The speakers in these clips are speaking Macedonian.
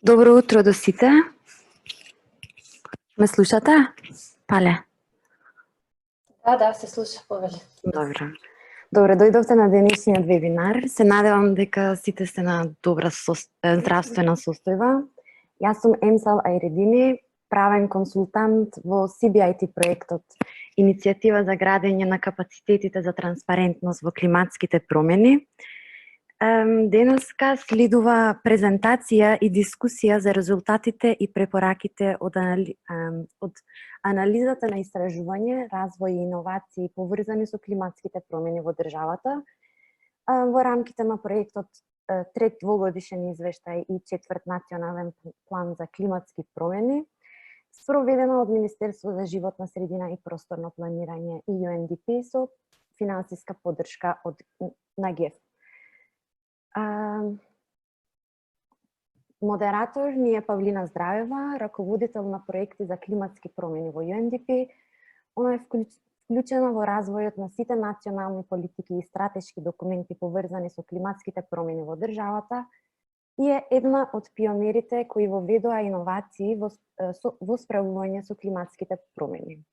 Добро утро до сите. Ме слушате? Пале. Да, се слуша, повели. Добро. Добре, дојдовте на денешниот вебинар. Се надевам дека сите сте на добра здравствена состојба. Јас сум Емсал Айредини, правен консултант во CBIT проектот, иницијатива за градење на капацитетите за транспарентност во климатските промени. Денеска следува презентација и дискусија за резултатите и препораките од анализата на истражување, развој и иновации поврзани со климатските промени во државата во рамките на проектот трет двогодишен извештај и четврт национален план за климатски промени, спроведена од Министерство за животна средина и просторно планирање и UNDP со финансиска поддршка од НАГЕФ. Модератор ни е Павлина Здравева, раководител на проекти за климатски промени во UNDP. Она е вклучена во развојот на сите национални политики и стратешки документи поврзани со климатските промени во државата и е една од пионерите кои воведоа иновации во справување со климатските промени.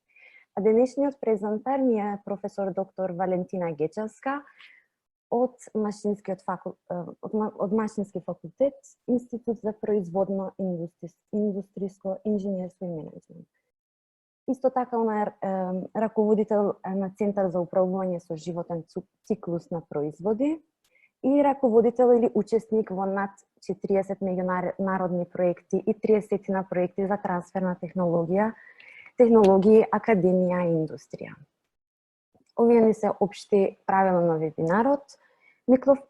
А денешниот презентар ни е професор доктор Валентина Гечевска од Машински факултет, Институт за производно индустријско инженерство и менеджмент. Исто така она е раководител на Центар за управување со животен циклус на производи и раководител или учесник во над 40 меѓународни проекти и 30 на проекти за трансфер на технологии, академија и индустрија. Овие не се општи правила на вебинарот.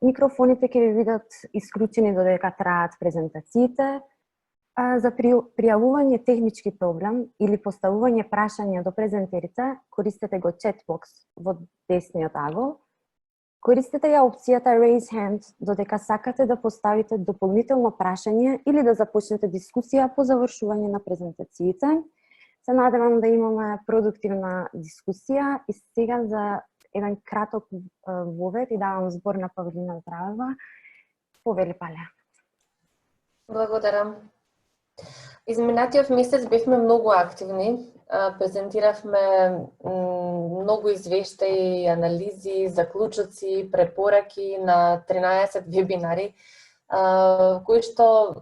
Микрофоните ќе ви бидат исклучени додека траат презентациите. За пријавување технички проблем или поставување прашања до презентерите, користете го чатбокс во десниот ъгол. Користете ја опцијата Raise Hand додека сакате да поставите дополнително прашање или да започнете дискусија по завршување на презентациите. Се надевам да имаме продуктивна дискусија и сега за еден краток вовед и давам збор на Павлина Здравева. Повели, Пале. Благодарам. Изминатиот месец бевме многу активни. Презентиравме многу извештаи, анализи, заклучоци, препораки на 13 вебинари, кои што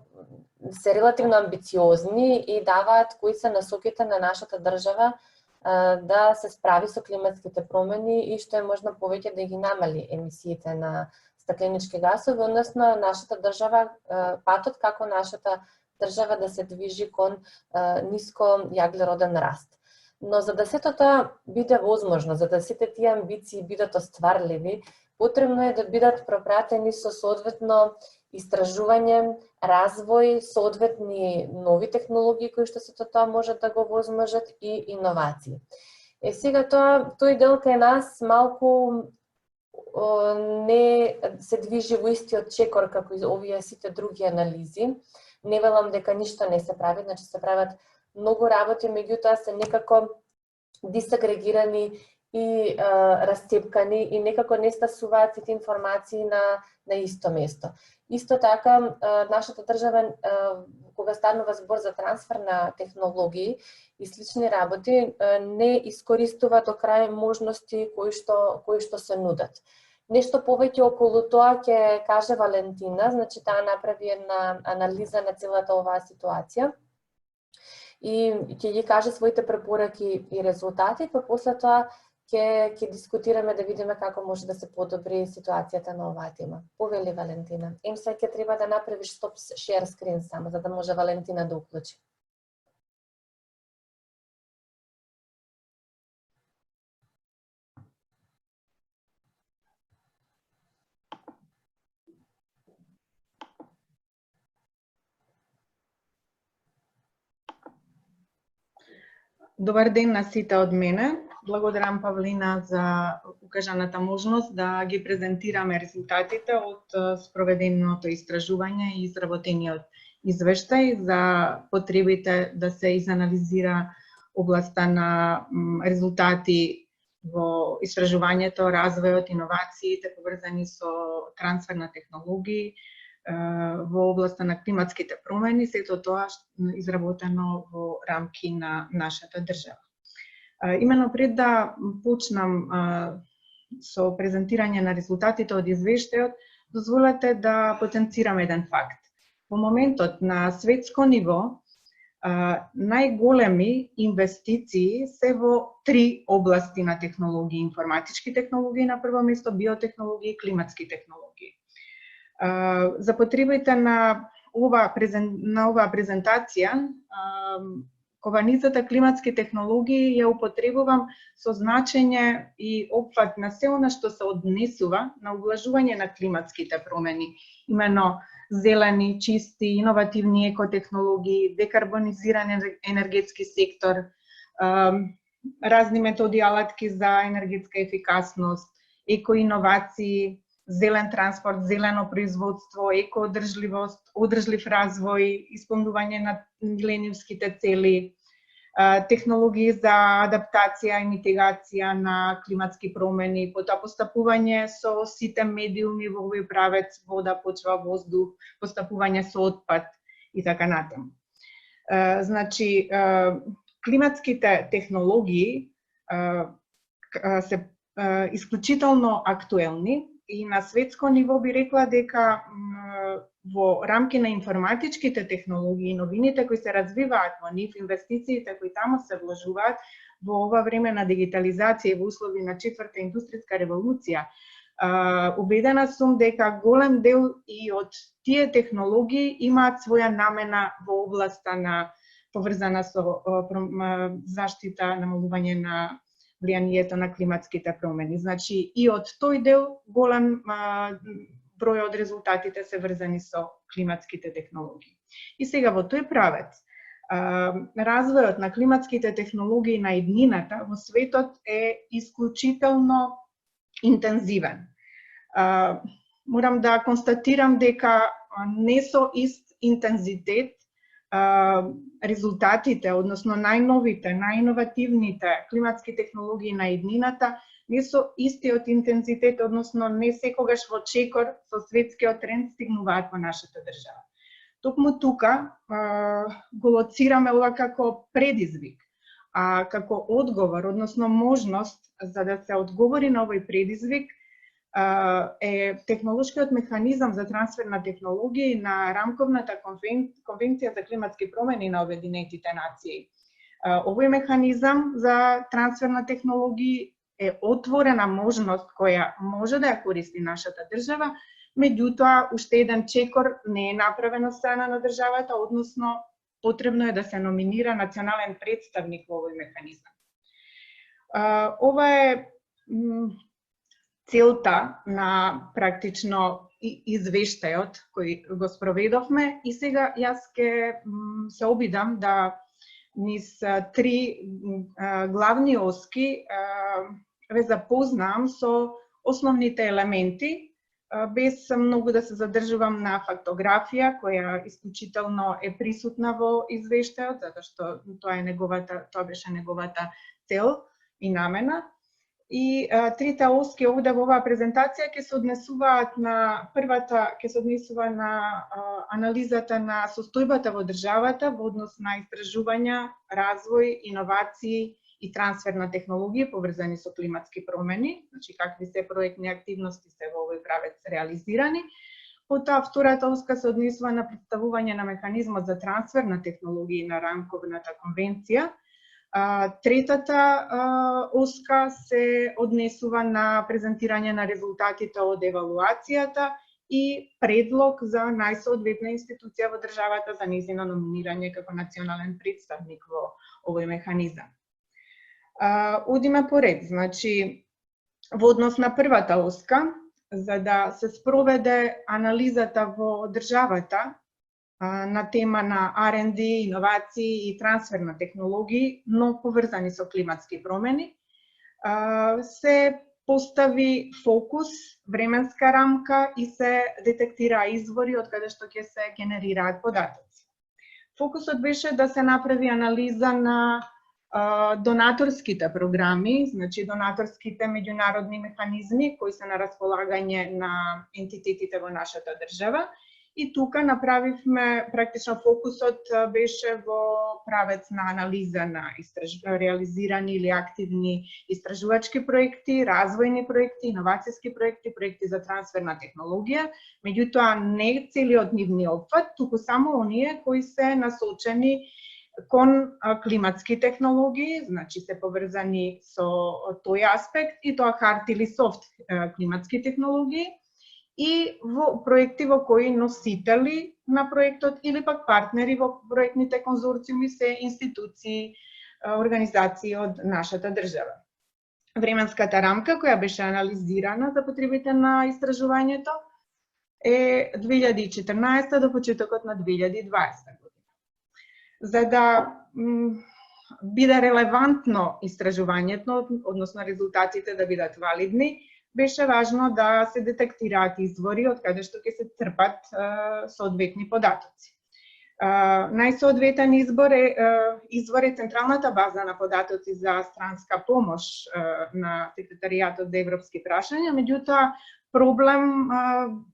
се релативно амбициозни и даваат кои се насоките на нашата држава да се справи со климатските промени и што е можно повеќе да ги намали емисиите на стакленички гасови, односно нашата држава, патот како нашата држава да се движи кон ниско јаглероден раст. Но за да сето тоа биде возможно, за да сите тие амбиции бидат остварливи, потребно е да бидат пропратени со соодветно истражување, развој, соодветни нови технологии кои што сето тоа можат да го возможат и иновации. Сега тој дел кај нас малку не се движи во истиот чекор како и овие сите други анализи. Не велам дека ништо не се прави, значи се прават многу работи, меѓутоа се некако дисагрегирани и расцепкани и некако не стасуваат сите информации на исто место. Исто така, нашата држава, кога станува збор за трансфер на технологии и слични работи, не искористува до крај можности кои што се нудат. Нешто повеќе околу тоа ќе каже Валентина, значи таа направи една анализа на целата оваа ситуација и ќе ги каже своите препораки и резултати, па после тоа ќе дискутираме да видиме како може да се подобри ситуацијата на оваа тема. Повели, Валентина. Сега ќе треба да направиш стоп share screen само, за да може Валентина да уклучи. Добар ден на сите од мене. Благодарам, Павлина, за укажаната можност да ги презентираме резултатите од спроведеното истражување и изработениот извештај за потребите да се изанализира областа на резултати во истражувањето, развојот, иновациите поврзани со трансфер на технологии во областа на климатските промени, сето тоа изработено во рамки на нашата држава. Именно пред да почнам со презентирање на резултатите од извештајот, дозволете да потенцирам еден факт. Во моментот на светско ниво, најголеми инвестиции се во три области на технологии: информатички технологии на прво место, биотехнологии и климатски технологии. За потребите на оваа презентација, кованицата климатски технологии ја употребувам со значење и опфат на се она што се однесува на облажување на климатските промени, именно зелени, чисти, иновативни екотехнологии, декарбонизиран енергетски сектор, разни методи, алатки за енергетска ефикасност, екоиновации, зелен транспорт, зелено производство, екоодржливост, одржлив развој, исполнување на милениумските цели, технологии за адаптација и митигација на климатски промени, потоа постапување со сите медиуми во овој правец: вода, почва, воздух, постапување со отпад и така натаму. Значи, климатските технологии се исклучително актуелни и на светско ниво би рекла дека во рамки на информатичките технологии и новините кои се развиваат во нив, инвестициите кои таму се вложуваат во ова време на дигитализација и во услови на четврта индустријска револуција, убедена сум дека голем дел и од тие технологии имаат своја намена во областа на поврзана со заштита, намалување на влијанието на климатските промени. Значи, и од тој дел голем број од резултатите се врзани со климатските технологии. И сега во тој правец, развојот на климатските технологии на иднината во светот е исклучително интензивен. Морам да констатирам дека не со ист интензитет резултатите, односно најновите, најиновативните климатски технологии на иднината не со истиот интензитет, односно не секогаш во чекор со светскиот тренд стигнуваат во нашата држава. Токму тука го лоцираме ова како предизвик, а како одговор, односно можност за да се одговори на овој предизвик е технолошкиот механизам за трансфер на технологии на рамковната конвенција за климатски промени на Обединетите нации. Овој механизам за трансфер на технологии е отворена можност која може да ја користи нашата држава, меѓутоа уште еден чекор не е направен од страна на државата, односно потребно е да се номинира национален представник во овој механизам. Ова е целта на практично извештајот кој го спроведовме и сега јас ќе се обидам да низ три главни оски ве запознам со основните елементи, без многу да се задржувам на фактографија која исклучително е присутна во извештајот, затоа што тоа беше неговата цел и намена. И трите оски овде во оваа презентација ќе се однесуваат на првата, ќе се однесува на анализата на состојбата во државата во однос на истражувања, развој, иновации и трансфер на технологии поврзани со климатски промени, значи какви се проектни активности се во овој правец реализирани. Потоа втората оска се однесува на представување на механизмот за трансфер на технологии на рамковната конвенција. Третата оска се однесува на презентирање на резултатите од евалуацијата и предлог за најсоодветна институција во државата за нејзино номинирање како национален представник во овој механизам. Одиме поред, значи во однос на првата оска, за да се спроведе анализата во државата на тема на R&D, иновации и трансфер на технологии, но поврзани со климатски промени, се постави фокус, временска рамка и се детектира извори од каде што ќе се генерираат податоци. Фокусот беше да се направи анализа на донаторските програми, значи донаторските меѓународни механизми кои се на располагање на ентитетите во нашата држава. И тука направивме, практично фокусот беше во правец на анализа на реализирани или активни истражувачки проекти, развојни проекти, иновацијски проекти, проекти за трансфер на технологија, меѓутоа не целиот нивни опфат, туку само оние кои се насочени кон климатски технологии, значи се поврзани со тој аспект, и тоа хард или софт климатски технологии, и во проекти во кои носители на проектот или пак партнери во проектните конзорциуми се институции, организации од нашата држава. Временската рамка која беше анализирана за потребите на истражувањето е 2014 до почетокот на 2020 година. За да биде релевантно истражувањето, односно резултатите да бидат валидни, беше важно да се детектираат извори од каде што ќе се црпат соодветни податоци. Најсоодветен извор е Централната база на податоци за странска помош на Секретаријатот за европски прашања, меѓутоа проблем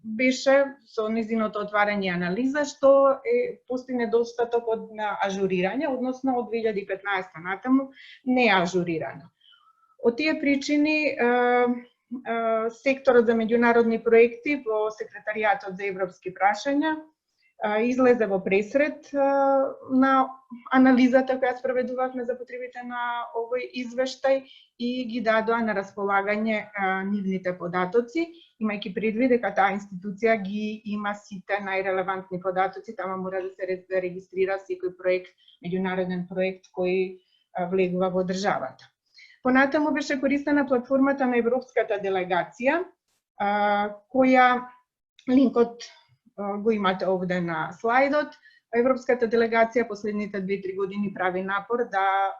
беше со незиното отварање и анализа што постои недостаток од ажурирање, односно од 2015 натаму не е ажурирано. Од тие причини секторот за меѓународни проекти во Секретаријатот за европски прашања излезе во пресред на анализата која спроведувавме за потребите на овој извештај и ги дадоа на располагање нивните податоци, имајќи предвид дека таа институција ги има сите најрелевантни податоци, тама мора да се регистрира секој проект, меѓународен проект кој влегува во државата. Понатаму беше користена платформата на Европската делегација, која линкот го имате овде на слайдот. Европската делегација последните 2-3 години прави напор да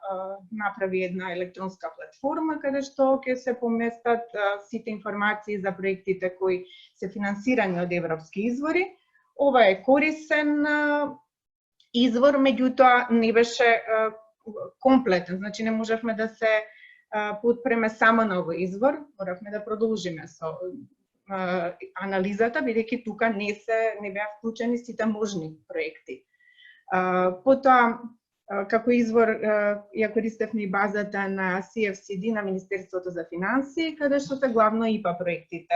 направи една електронска платформа каде што ќе се поместат сите информации за проектите кои се финансирани од европски извори. Ова е корисен извор, меѓутоа не беше комплетен, значи не можевме да се подпреме само на овој извор, моравме да продолжиме со анализата, бидејќи тука не беа вклучени сите можни проекти. Потоа, како извор, ја користевме и базата на CFCD на Министерството за финансии, каде што се главно ИПА проектите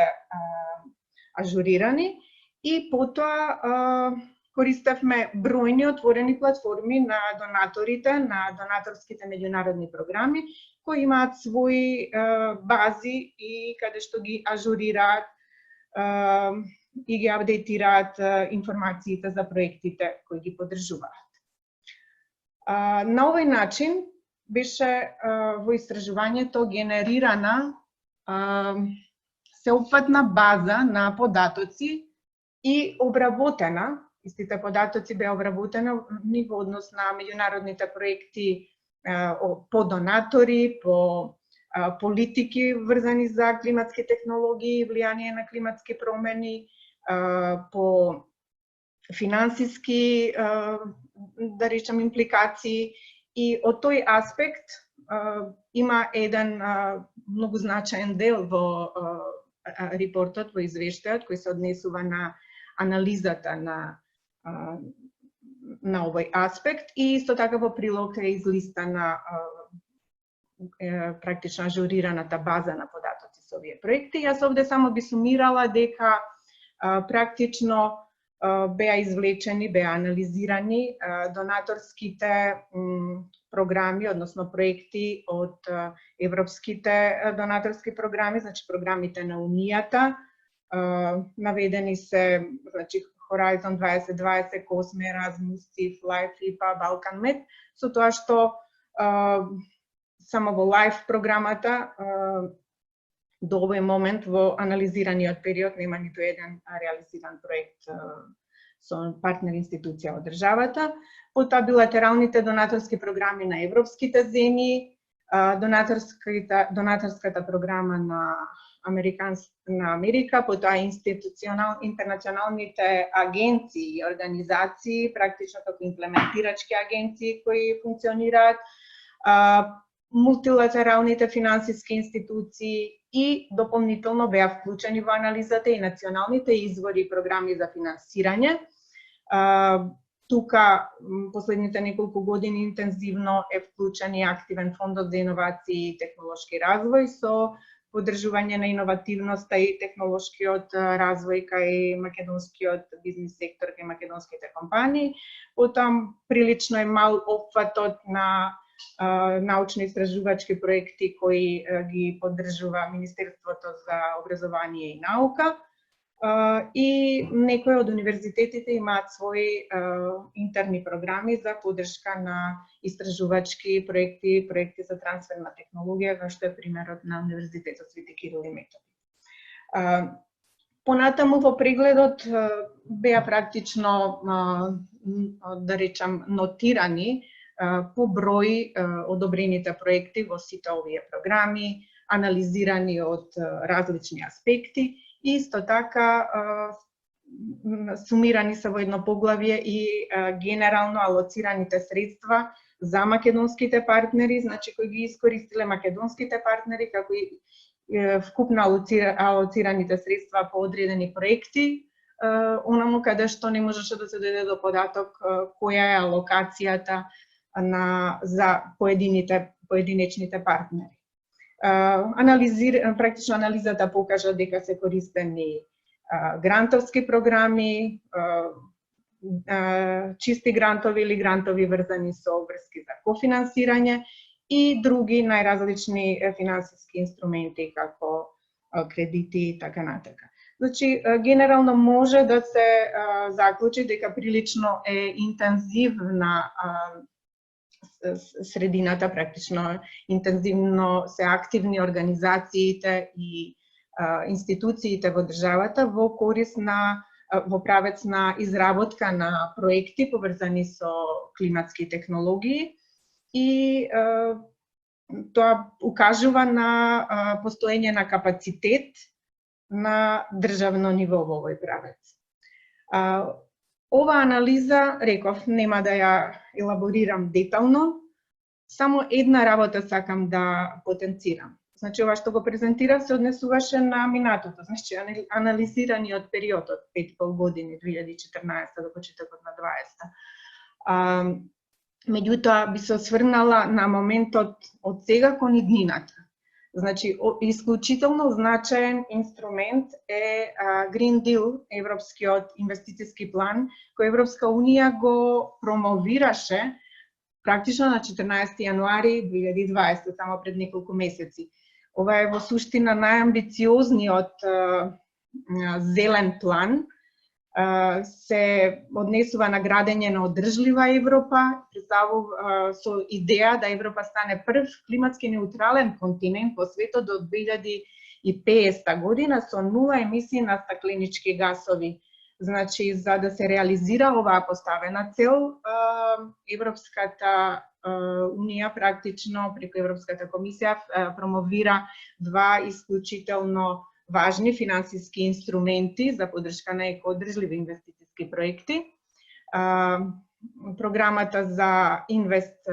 ажурирани, и потоа користевме бројни отворени платформи на донаторите, на донаторските меѓународни програми, кои имаат своји бази и каде што ги ажурираат и ги апдейтираат информациите за проектите кои ги поддржуваат. На овој начин беше во истражувањето генерирана сеопфатна база на податоци и обработена, истите податоци беа обработени во однос на меѓународните проекти по донатори, по политики врзани за климатски технологии, влијание на климатски промени, по финансиски, да речем, импликации. И од тој аспект има еден многу значаен дел во репортот, во извештајот, кој се однесува на анализата на овој аспект, и исто така во прилог е излистана практично ажурираната база на податоци со овие проекти. Јас овде само би сумирала дека практично беа извлечени, беа анализирани донаторските програми, односно проекти од европските донаторски програми, значи програмите на Унијата. Наведени се, значи, Horizon 2020, COSME, Erasmus, CIF, LIFE, IPA, Balkan-Med, со тоа што само во LIFE програмата до овој момент во анализираниот период нема ниту еден реализиран проект со партнер институција од државата. Потоа билатералните донаторски програми на европските земји, донаторската програма на Америка, потоа интернационалните агенции и организации, практично како имплементирачки агенции кои функционираат, Мултилатералните финансиски институции и дополнително беа вклучени во анализата и националните извори и програми за финансирање. Тука последните неколку години интензивно е вклучен и активен фондот за иновации и технолошки развој со поддржување на иновативноста и технолошкиот развој кај македонскиот бизнис сектор, кај македонските компании. Потом прилично е мал опфатот на научно-истражувачки проекти кои ги поддржува Министерството за образование и наука. И некои од универзитетите имаат своји интерни програми за поддршка на истражувачки проекти, проекти за трансфер на технологија, како што е примерот на Универзитетот Свети Кирил и Методи. Понатаму во прегледот беа практично, да речам, нотирани по број одобрените проекти во сите овие програми, анализирани од различни аспекти и исто така сумирани се во едно поглавје и генерално алоцираните средства за македонските партнери, значи кои ги искористиле македонските партнери, како и вкупно алоцираните средства по одредени проекти, онаму каде што не можеше да се дојде до податок која е алокацијата за поединечните партнери. Практично анализата покажа дека се користени грантовски програми, чисти грантови или грантови врзани со врски за кофинансирање и други најразлични финансиски инструменти како кредити и така натака. Значи, генерално може да се заклучи дека прилично е интензивна средината, практично интензивно се активни организациите и институциите во државата во корис во правец на изработка на проекти поврзани со климатски технологии и тоа укажува на постоење на капацитет на државно ниво во овој правец. Ова анализа, реков, нема да ја елаборирам детално, само една работа сакам да потенцирам. Значи, ова што го презентирав се однесуваше на минатото, значи анализираниот период од 5,5 години, 2014 до почетокот на 2020. Меѓутоа, би се осврнала на моментот од сега кон иднината. Значи, исклучително значаен инструмент е Green Deal, Европскиот инвестициски план, кој Европска Унија го промовираше практично на 14 јануари 2020, само пред неколку месеци. Ова е во суштина најамбициозниот зелен план, се однесува на градење на одржлива Европа, со идеја да Европа стане прв климатски неутрален континент во светот до 2050 година со нула емисии на стакленички гасови. Значи, за да се реализира оваа поставена цел, Европската Унија практично преку Европската комисија промовира два исклучително важни финансиски инструменти за поддршка на екоодржливи инвестициски проекти. Програмата за Инвест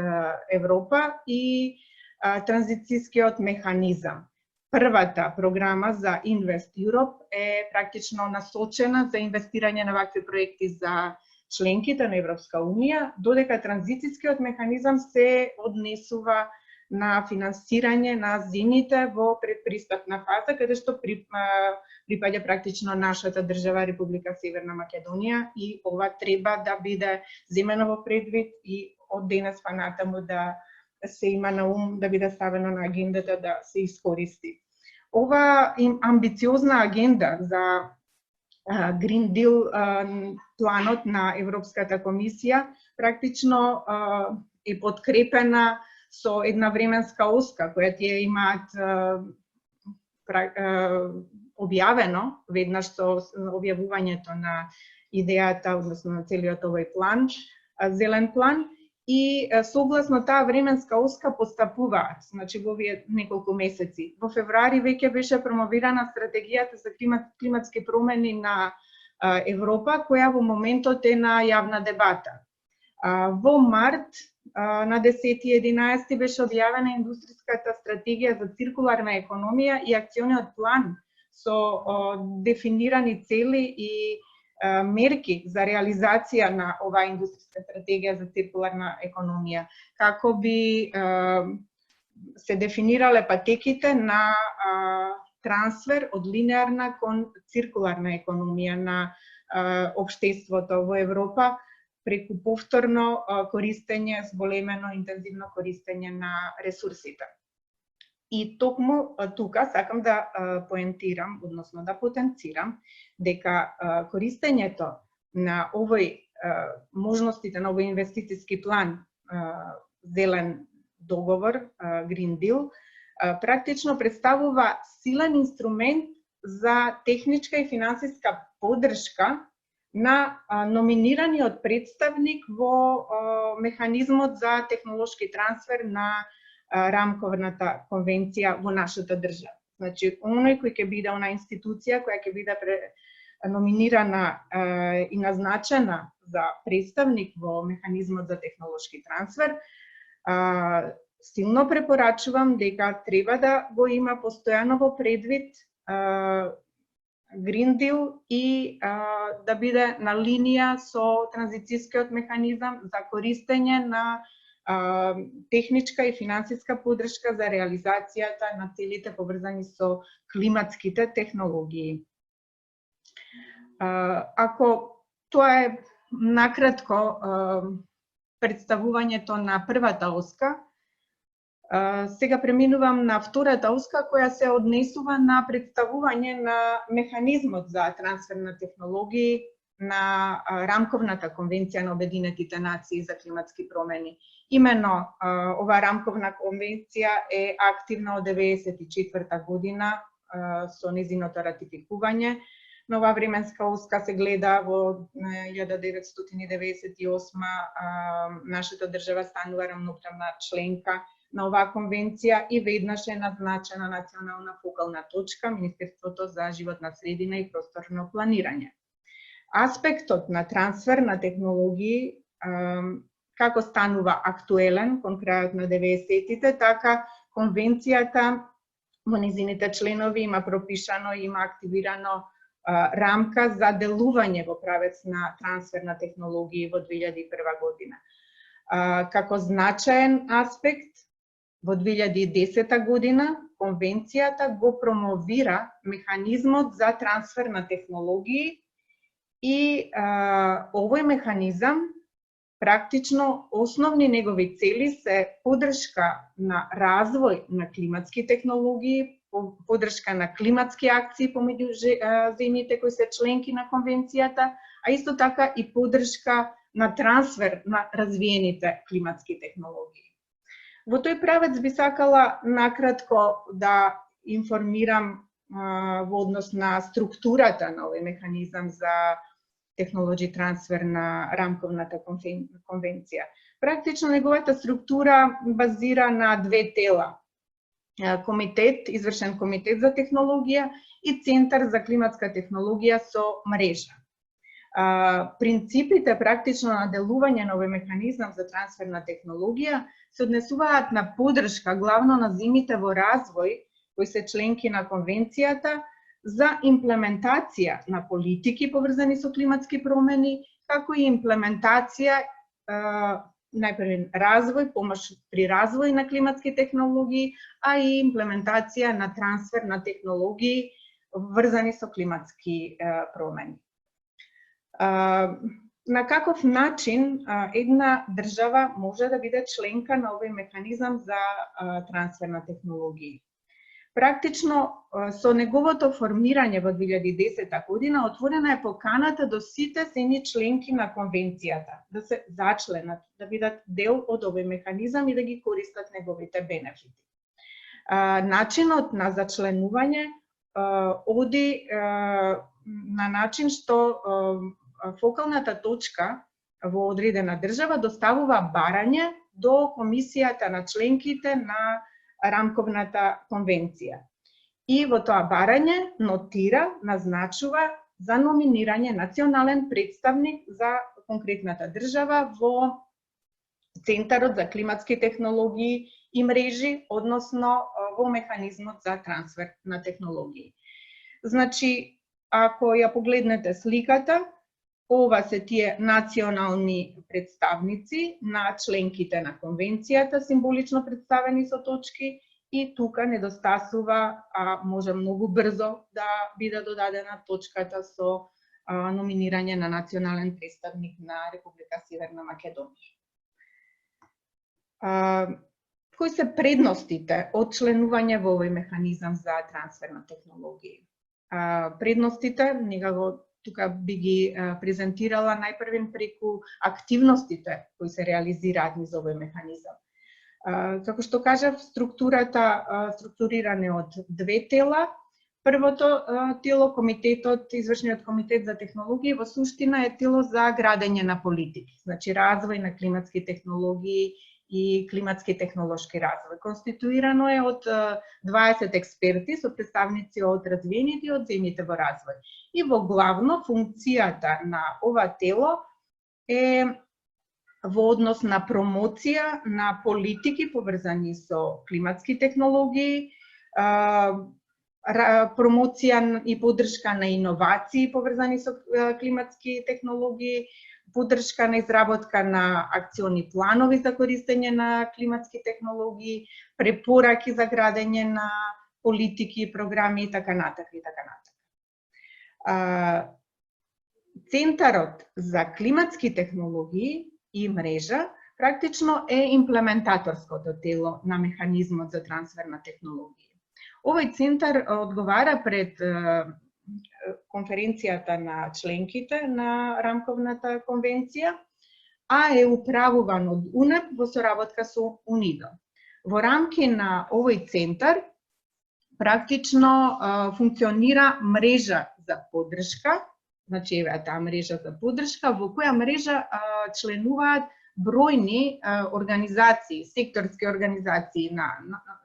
Европа и транзицијскиот механизам. Првата програма за Инвест Europe е практично насочена за инвестирање на вакви проекти за членките на Европска Унија, додека транзицијскиот механизам се однесува на финансирање на земјите во предпристапна фаза, каде што припаѓа практично нашата држава Република Северна Македонија и ова треба да биде земено во предвид и од денес па натаму да се има на ум, да биде ставено на агендата да се искористи. Ова амбициозна агенда за Green Deal планот на Европската комисија практично е подкрепена со една временска оска која тие имаат објавено веднаш со објавувањето на идејата, односно на целиот овој план, зелен план, и согласно таа временска оска постапуваат, значи во овие неколку месеци. Во февруари веќе беше промовирана стратегијата за климатски промени на Европа, која во моментот е на јавна дебата. Во март на 10.11 беше објавена индустријската стратегија за циркуларна економија и акциониот план со дефинирани цели и мерки за реализација на оваа индустријска стратегија за циркуларна економија, како би се дефинирале патеките на трансфер од линеарна кон циркуларна економија на општеството во Европа преку повторно користење, зголемено интензивно користење на ресурсите. И токму тука сакам да поентирам, односно да потенцирам, дека користењето на овој можностите на овој инвестициски план, зелен договор, Green Deal, практично представува силен инструмент за техничка и финансиска поддршка на номинираниот представник во механизмот за технолошки трансфер на рамковната конвенција во нашата држава. Значи, оној кој ќе биде она институција која ќе биде номинирана и назначена за представник во механизмот за технолошки трансфер, силно препорачувам дека треба да го има постојано во предвид Green Deal и да биде на линија со транзицијскиот механизам за користење на техничка и финансиска поддршка за реализацијата на целите поврзани со климатските технологии. Ако тоа е накратко представувањето на првата оска, сега преминувам на втората оска која се однесува на представување на механизмот за трансфер на технологии на рамковната конвенција на Обединетите нации за климатски промени. Именно оваа рамковна конвенција е активна од 1994 година со нејзиното ратификување. На оваа временска оска се гледа во 1998 нашата држава станува рамноправна членка на оваа конвенција и веднаш е назначена национална фокална точка Министерството за животна средина и просторно планирање. Аспектот на трансфер на технологии како станува актуелен кон крајот на 90-тите, така конвенцијата во низините членови има пропишано и има активирано рамка за делување во правец на трансфер на технологии во 2001 година. Како значаен аспект, во 2010 година конвенцијата го промовира механизмот за трансфер на технологии и овој механизам практично основни негови цели се поддршка на развој на климатски технологии, поддршка на климатски акции помеѓу земјите кои се членки на конвенцијата, а исто така и поддршка на трансфер на развиените климатски технологии. Во тој правец би сакала накратко да информирам во однос на структурата на овој механизам за технолоџи трансфер на рамковната конвенција. Практично неговата структура базира на две тела. Комитет, извршен комитет за технологија и Центар за климатска технологија со мрежа. Принципите практично на делување на овој механизам за трансфер на технологија се однесуваат на поддршка главно на земјите во развој кои се членки на конвенцијата за имплементација на политики поврзани со климатски промени, како и имплементација најпрво развој, помош при развој на климатски технологии, а и имплементација на трансфер на технологии врзани со климатски промени. На каков начин една држава може да биде членка на овој механизам за трансфер на технологии? Практично со неговото формирање во 2010 година отворена е поканата до сите земји членки на конвенцијата да се зачленат, да бидат дел од овој механизам и да ги користат неговите бенефити. Начинот на зачленување оди на начин што фокалната точка во одредена држава доставува барање до комисијата на членките на рамковната конвенција. И во тоа барање нотира, назначува за номинирање национален представник за конкретната држава во Центарот за климатски технологии и мрежи, односно во механизмот за трансфер на технологии. Значи, ако ја погледнете сликата, ова се тие национални представници на членките на конвенцијата, символично представени со точки, и тука недостасува, а може многу брзо да биде додадена точката со номинирање на национален представник на Република Северна Македонија. Кои се предностите од членување во овој механизам за трансфер на технологии? Предностите, некако тука би ги презентирала најпрвен преку активностите кои се реализираат низ овој механизам. Како што кажав, структуриране од две тела. Првото тело, извршниот комитет за технологии, во суштина е тело за градење на политики, значи развој на климатски технологии и климатски технолошки развој. Конституирано е од 20 експерти со представници од развиените и од земјите во развој. И во главно функцијата на ова тело е во однос на промоција на политики поврзани со климатски технологии, промоција и поддршка на иновации поврзани со климатски технологии, поддршка на изработка на акциони планови за користење на климатски технологии, препораки за градење на политики, програми и така натаму и така натаму. Центарот за климатски технологии и мрежа практично е имплементаторското тело на механизмот за трансфер на технологии. Овој центар одговара пред конференцијата на членките на рамковната конвенција, а е управуван од УНЕП во соработка со УНИДО. Во рамки на овој центар практично функционира мрежа за поддршка, значи еве таа мрежа за поддршка, во која мрежа членуваат бројни организации, секторски организации на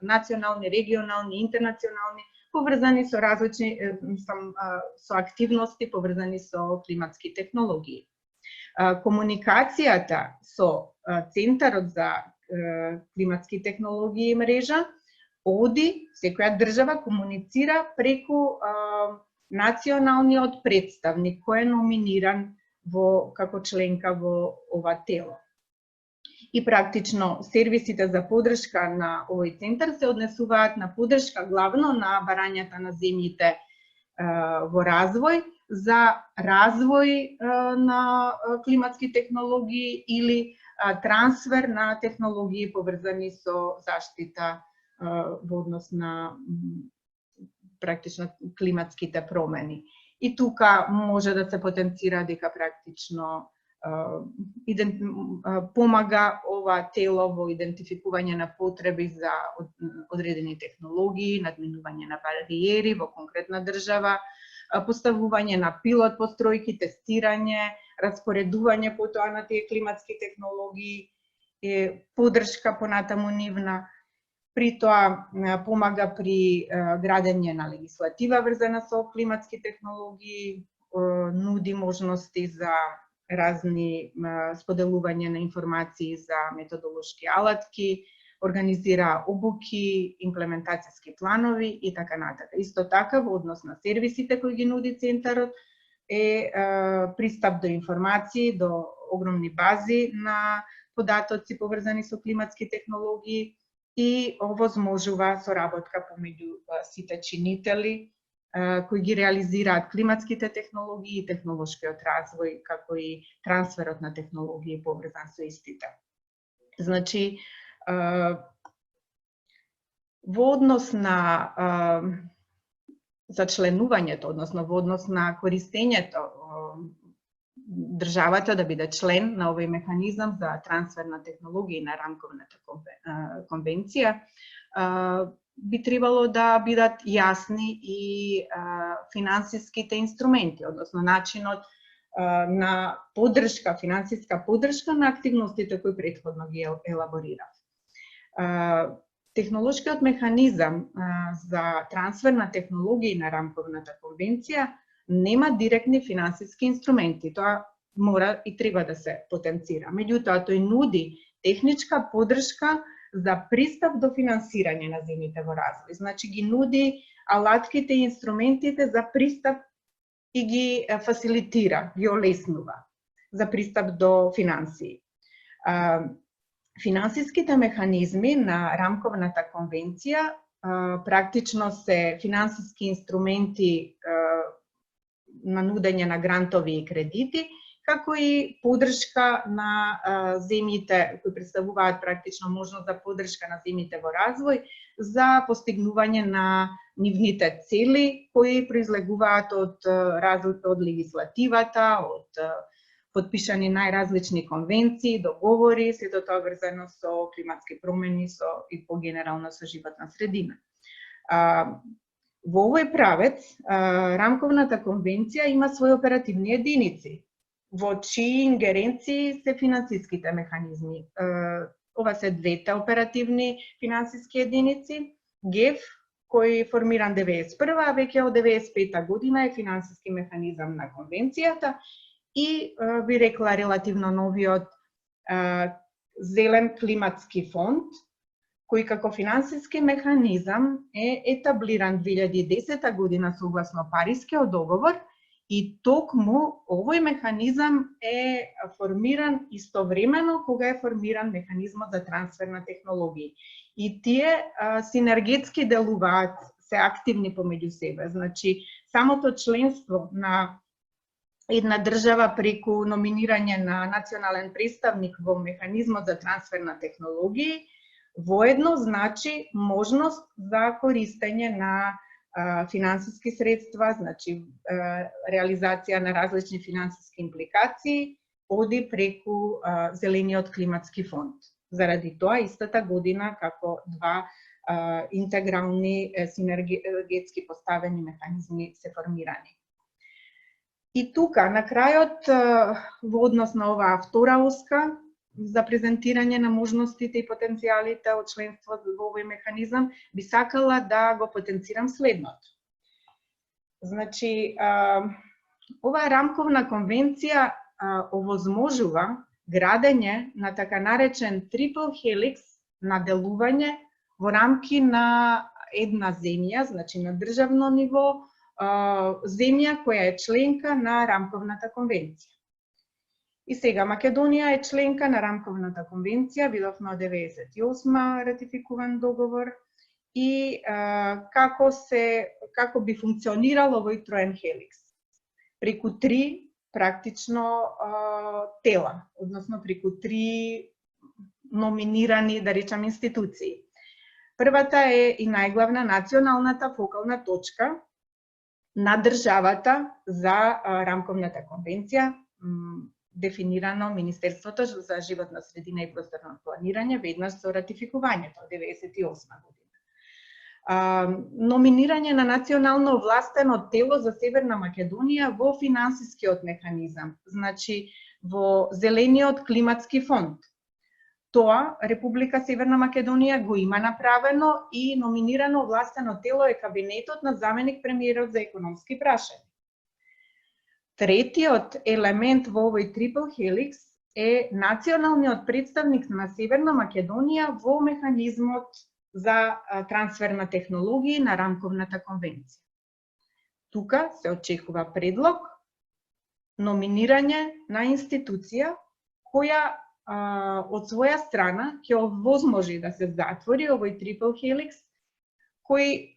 национални, регионални, интернационални, поврзани со различни со активности поврзани со климатски технологии. Комуникацијата со Центарот за климатски технологии и мрежа оди, секоја држава комуницира преку националниот представник кој е номиниран како членка во ова тело. И практично сервисите за поддршка на овој центар се однесуваат на поддршка главно на барањата на земјите во развој за развој на климатски технологии или трансфер на технологии поврзани со заштита во однос на практично климатските промени. И тука може да се потенцира дека практично помага ова тело во идентификување на потреби за одредени технологии, надминување на бариери во конкретна држава, поставување на пилот постројки, тестирање, распоредување потоа на тие климатски технологии, поддршка понатаму нивна. При тоа помага при градење на легислатива врзана со климатски технологии, нуди можности за разни споделување на информации за методолошки алатки, организира обуки, имплементацијски планови и така натаму. Исто така, во однос на сервисите кои ги нуди центарот, е пристап до информации, до огромни бази на податоци поврзани со климатски технологии и овозможува соработка помеѓу сите чинители кои ги реализираат климатските технологии и технолошкиот развој, како и трансферот на технологии поврзан со истите. Значи, во однос на зачленувањето, односно во однос на користењето, државата да биде член на овој механизам за трансфер на технологии на рамковната конвенција, би требало да бидат јасни и финансиските инструменти, односно начинот на поддршка, финансиска поддршка на активностите кои претходно ги елаборирав. Технолошкиот механизам за трансфер на технологии на рамковната конвенција нема директни финансиски инструменти. Тоа мора и треба да се потенцира. Меѓутоа, тој нуди техничка поддршка за пристап до финансирање на земјите во развој. Значи ги нуди алатките и инструментите за пристап и ги фасилитира, ги олеснува за пристап до финансии. Финансиските механизми на рамковната конвенција практично се финансиски инструменти на нудење на грантови и кредити, како и поддршка на земјите кои представуваат практично можност за поддршка на земјите во развој за постигнување на нивните цели кои произлегуваат од легислативата, од подпишани најразлични конвенции, договори, сето тоа врзано со климатски промени и по-генерално со животна средина. Во овој правец, рамковната конвенција има своји оперативни единици, во чии ингеренции се финансиските механизми. Ова се двете оперативни финансиски единици, ГЕФ, кој е формиран 91, а веќе од 95 година е финансиски механизам на конвенцијата, и би рекла релативно новиот Зелен климатски фонд, кој како финансиски механизам е етаблиран 2010 година согласно Парискиот договор, и токму овој механизам е формиран истовремено кога е формиран механизмот за трансфер на технологии. И тие синергетски делуваат, се активни помеѓу себе. Значи, самото членство на една држава преку номинирање на национален представник во механизмот за трансфер на технологии воедно значи можност за користење на финансиски средства, значи реализација на различни финансиски импликации, оди преку Зелениот климатски фонд. Заради тоа, истата година, како два интегрални синергетски поставени механизми се формирани. И тука, на крајот, во однос на оваа втора оска, за презентирање на можностите и потенцијалите од членство во овој механизам, би сакала да го потенцирам следното. Значи, оваа рамковна конвенција овозможува градење на така наречен трипл хеликс на делување во рамки на една земја, значи на државно ниво, земја која е членка на рамковната конвенција. И сега Македонија е членка на рамковната конвенција, видовме од 98 ратификуван договор, и како би функционирал овој троен хеликс. Преку три практично тела, односно преку три номинирани, да речам, институции. Првата е и најглавна националната фокална точка на државата за рамковната конвенција, дефинирано Министерството за животна средина и просторно планирање веднаш со ратификувањето од 98 година. Номинирање на национално овластено тело за Северна Македонија во финансискиот механизам, значи во Зелениот климатски фонд. Тоа Република Северна Македонија го има направено и номинирано овластено тело е кабинетот на заменик премиерот за економски прашања. Третиот елемент во овој трипл хеликс е националниот представник на Северна Македонија во механизмот за трансфер на технологии на рамковната конвенција. Тука се очекува предлог, номинирање на институција која од своја страна ќе овозможи да се затвори овој трипл хеликс, кој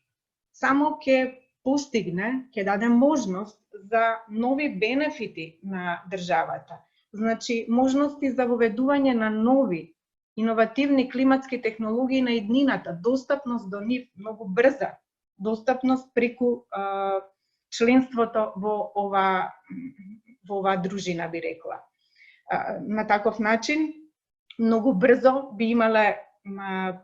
само ќе постигне, ќе даде можност за нови бенефити на државата. Значи, можности за воведување на нови, иновативни климатски технологии на иднината, достапност до нив многу брза, достапност преку членството во оваа дружина, би рекла. На таков начин, многу брзо би имале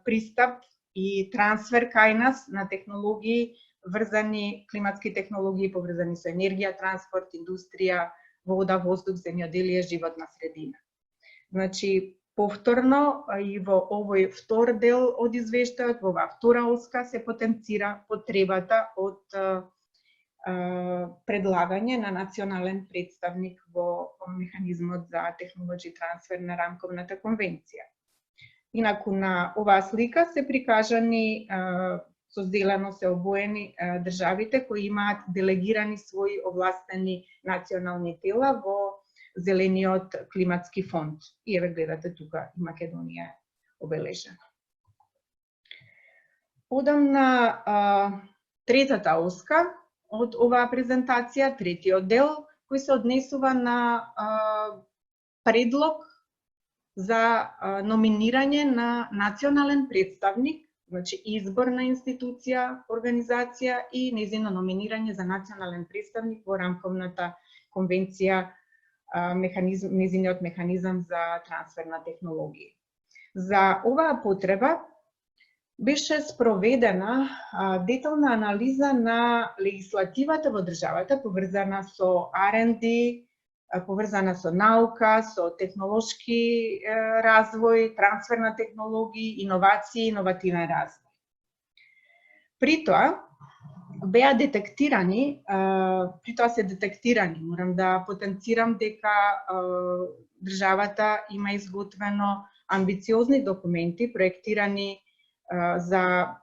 пристап и трансфер кај нас на технологии врзани, климатски технологии поврзани со енергија, транспорт, индустрија, вода, воздух, земјоделие, животна средина. Значи, повторно и во овој втор дел од извештајот, во оваа втора оска се потенцира потребата од предлагање на национален представник во механизмот за технолошки трансфер на рамковната конвенција. Инаку на оваа слика се прикажани со зелено се обоени државите кои имаат делегирани своји овластени национални тела во зелениот климатски фонд. И еве гледате тука и Македонија обележена. Одам на третата оска од оваа презентација, третиот дел, кој се однесува на предлог за номинирање на национален представник, значи избор на институција, организација и нејзино номинирање за национален представник во рамковната конвенција, нејзиниот механизам за трансфер на технологии. За оваа потреба беше спроведена детална анализа на легислативата во државата, поврзана со R&D, поврзана со наука, со технолошки развој, трансфер на технологии, иновации, иновативен развој. При тоа беа детектирани, се детектирани, морам да потенцирам дека државата има изготвено амбициозни документи, проектирани за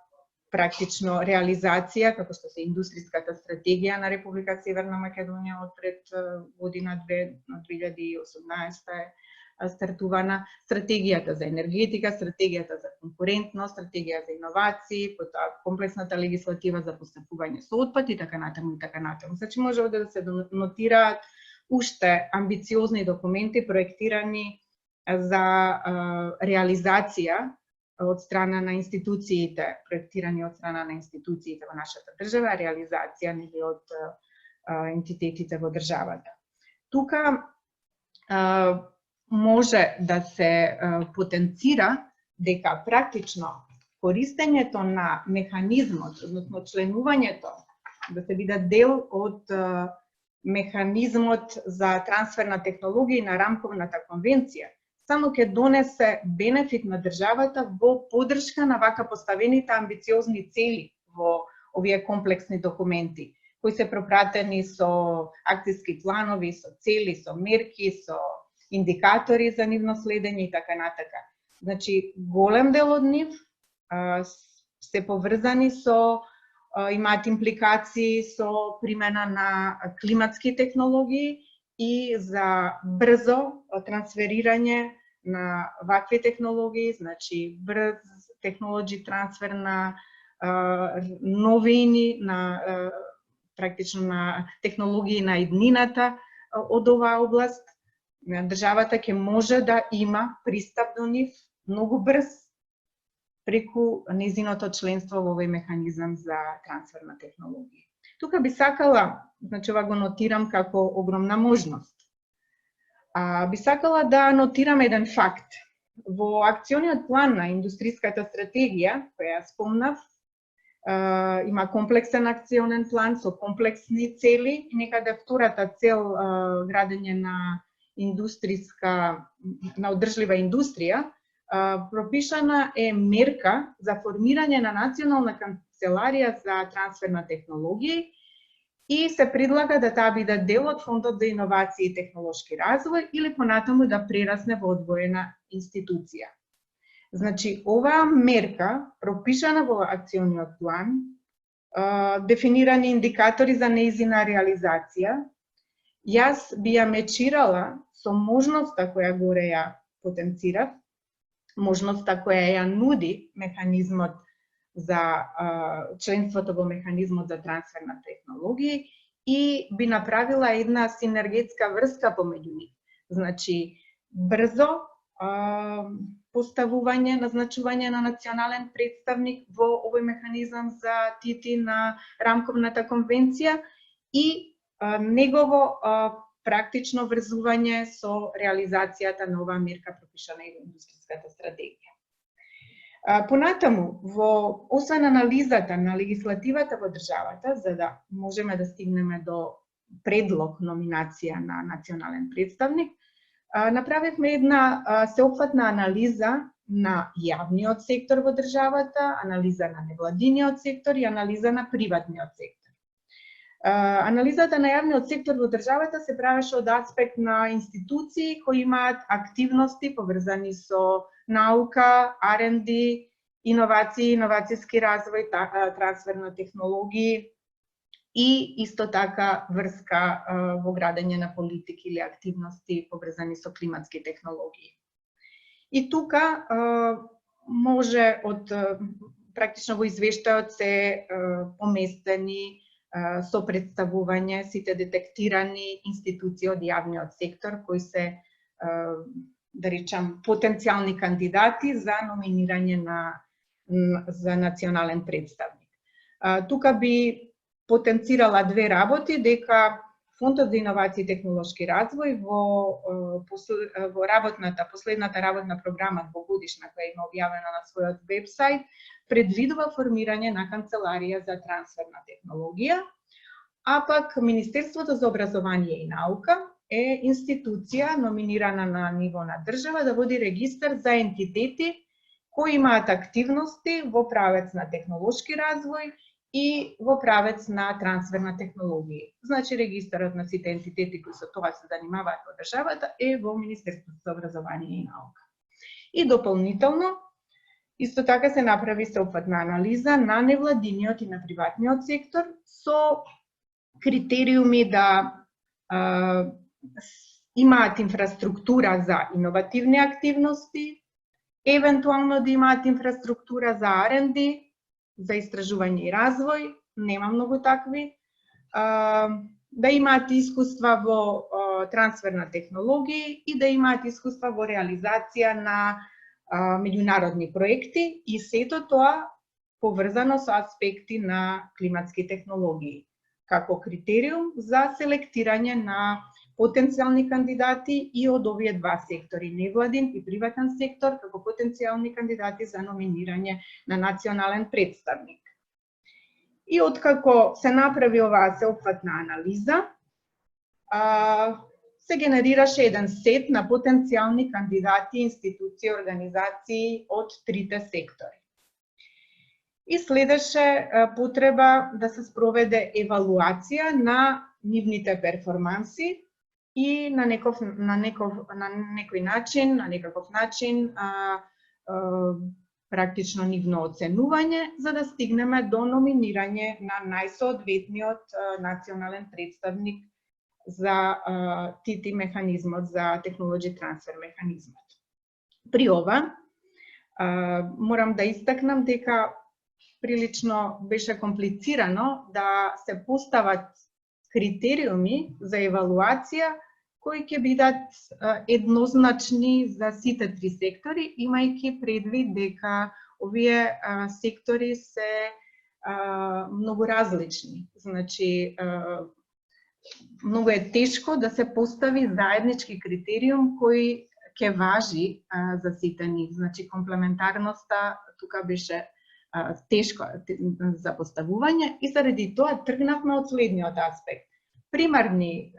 практично реализација, како што се индустријската стратегија на Република Северна Македонија од пред година 2018 е стартувана, стратегијата за енергетика, стратегијата за конкурентност, стратегија за иновации, потоа комплексната легислатива за постапување со отпад и така натаму и така натаму. Значи може да се нотираат уште амбициозни документи проектирани за реализација од страна на институциите, проектирани од страна на институциите во нашата држава, реализација нели од ентитетите во државата. Тука може да се потенцира дека практично користењето на механизмот, односно членувањето, да се биде дел од механизмот за трансфер на технологии на рамковната конвенција, само ќе донесе бенефит на државата во поддршка на вака поставените амбициозни цели во овие комплексни документи, кои се пропратени со акцијски планови, со цели, со мерки, со индикатори за нивно следење и така натака. Значи, голем дел од нив се поврзани со, имаат импликации со примена на климатски технологии и за брзо трансферирање на вакви технологии, значи брз технолоджи трансфер на новини, на практично на технологии на иднината од оваа област. Државата ќе може да има пристап до нив многу брз преку нејзиното членство во овој механизам за трансфер на технологии. Тука би сакала, значи ова го нотирам како огромна можност. Би сакала да нотирам еден факт. Во акциониот план на индустријската стратегија, која ја спомнав, има комплексен акционен план со комплексни цели и некаде втората цел градење на одржлива индустрија, пропишана е мерка за формирање на национална канцеларија за трансфер на технологии и се предлага да таа биде дел од Фондот за иновации и технолошки развој или понатаму да прерасне во одвоена институција. Значи, оваа мерка, пропишана во акциониот план, дефинирани индикатори за нејзина реализација, јас би ја мечирала со можноста која горе ја потенцирав, можноста која ја нуди механизмот за членството во механизмот за трансфер на технологии и би направила една синергетска врска помеѓу нив. Значи, брзо поставување, назначување на национален представник во овој механизам за ТТ на рамковната конвенција и негово практично врзување со реализацијата на оваа мерка пропишана и во индустријската стратегија. Понатаму, освен анализата на легислативата во државата, за да можеме да стигнеме до предлог номинација на национален представник, направивме една сеопфатна анализа на јавниот сектор во државата, анализа на невладиниот сектор и анализа на приватниот сектор. Анализата на јавниот сектор во државата се правеше од аспект на институции кои имаат активности поврзани со наука, R&D, иновации, иновацијски развој, трансфер на технологии и исто така врска во градење на политики или активности поврзани со климатски технологии. И тука може од практично во извештајот се поместени со представување сите детектирани институции од јавниот сектор кои се, да речам, потенцијални кандидати за номинирање за национален представник. Тука би потенцирала две работи, дека Фондот за иновации и технолошки развој во последната работна програма двогодишна која има објавена на својот вебсайт предвидува формирање на канцеларија за трансфер на технологија, а пак Министерството за образование и наука е институција номинирана на ниво на држава да води регистар за ентитети кои имаат активности во правец на технолошки развој и во правец на трансфер на технологии. Значи, регистарот на сите ентитети кои со тоа се занимаваат во државата е во Министерството за образование и наука. И дополнително, исто така се направи сеопфатна анализа на невладиниот и на приватниот сектор со критериуми да имаат инфраструктура за иновативни активности, евентуално да имаат инфраструктура за R&D, за истражување и развој, нема многу такви, да имаат искуства во трансфер на технологии и да имаат искуства во реализација на меѓународни проекти и сето тоа поврзано со аспекти на климатски технологии, како критериум за селектирање на потенцијални кандидати и од овие два сектори, невладин и приватен сектор, како потенцијални кандидати за номинирање на национален представник. И откако се направи оваа сеопфатна анализа, се генерираше еден сет на потенцијални кандидати, институции, организации од трите сектори. И следеше потреба да се спроведе евалуација на нивните перформанси и на некаков начин практично нивно оценување за да стигнеме до номинирање на најсоодветниот национален представник за TT механизмот, за технологи трансфер механизмот. При ова морам да истакнам дека прилично беше комплицирано да се постават критериуми за евалуација кои ќе бидат еднозначни за сите три сектори, имајќи предвид дека овие сектори се многу различни. Значи, многу е тешко да се постави заеднички критериум кој ќе важи за сите нив. Значи, комплементарноста тука беше тешко за поставување и заради тоа тргнавме од следниот аспект. Примарни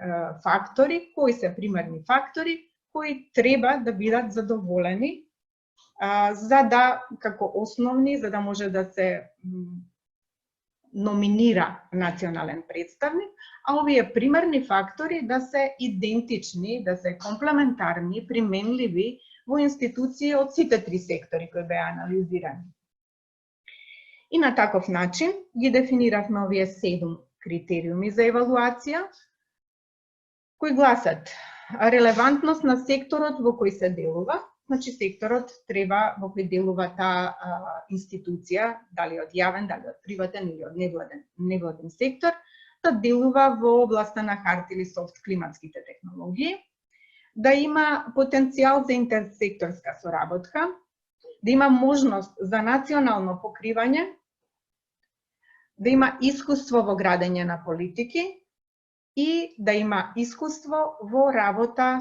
фактори, кои се примарни фактори кои треба да бидат задоволени за да, како основни, за да може да се номинира национален представник, а овие примарни фактори да се идентични, да се комплементарни, применливи во институции од сите три сектори кои беа анализирани. И на таков начин ги дефиниравме овие 7 критериуми за евалуација, кои гласат релевантност на секторот во кој се делува, значи секторот треба во кој делува таа институција, дали од јавен, дали од приватен или од невладен сектор, да делува во областа на хард или софт климатските технологии, да има потенцијал за интерсекторска соработка, да има можност за национално покривање, да има искуство во градење на политики и да има искуство во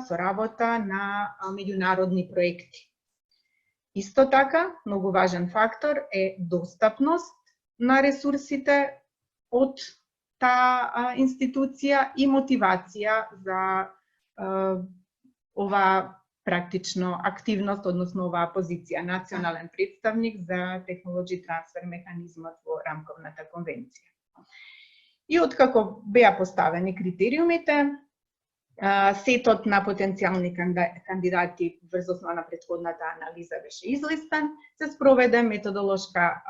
соработа на меѓународни проекти. Исто така, многу важен фактор е достапност на ресурсите од таа институција и мотивација за ова практично активност, односно оваа позиција, национален представник за технологи трансфер механизмот во рамковната конвенција. И откако беа поставени критериумите, Сетот на потенцијални кандидати врз основа на претходната анализа беше излистан, се спроведе методолошка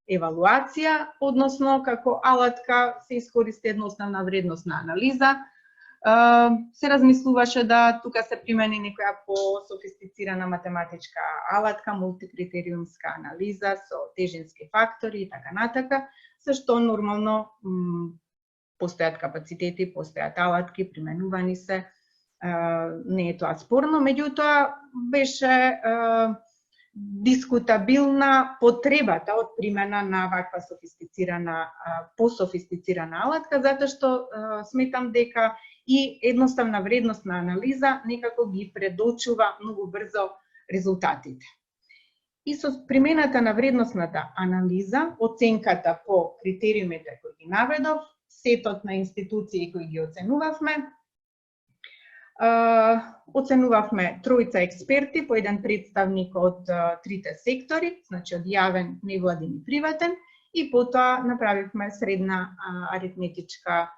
евалуација, односно како алатка се искористи едноставна вредносна анализа. Се размислуваше да тука се примени некоја по-софистицирана математичка алатка, мултикритериумска анализа со тежински фактори и така натака, со што нормално постојат капацитети, постојат алатки, применувани се, не е тоа спорно, меѓутоа беше дискутабилна потребата од примена на ваква пософистицирана алатка, затоа што сметам дека и едноставна вредносна анализа некако ги предочува многу брзо резултатите. И со примената на вредносната анализа, оценката по критериумите кои ги наведов, сетот на институции кои ги оценувавме тројца експерти, по еден представник од трите сектори, значи од јавен, невладин и приватен, и потоа направивме средна аритметичка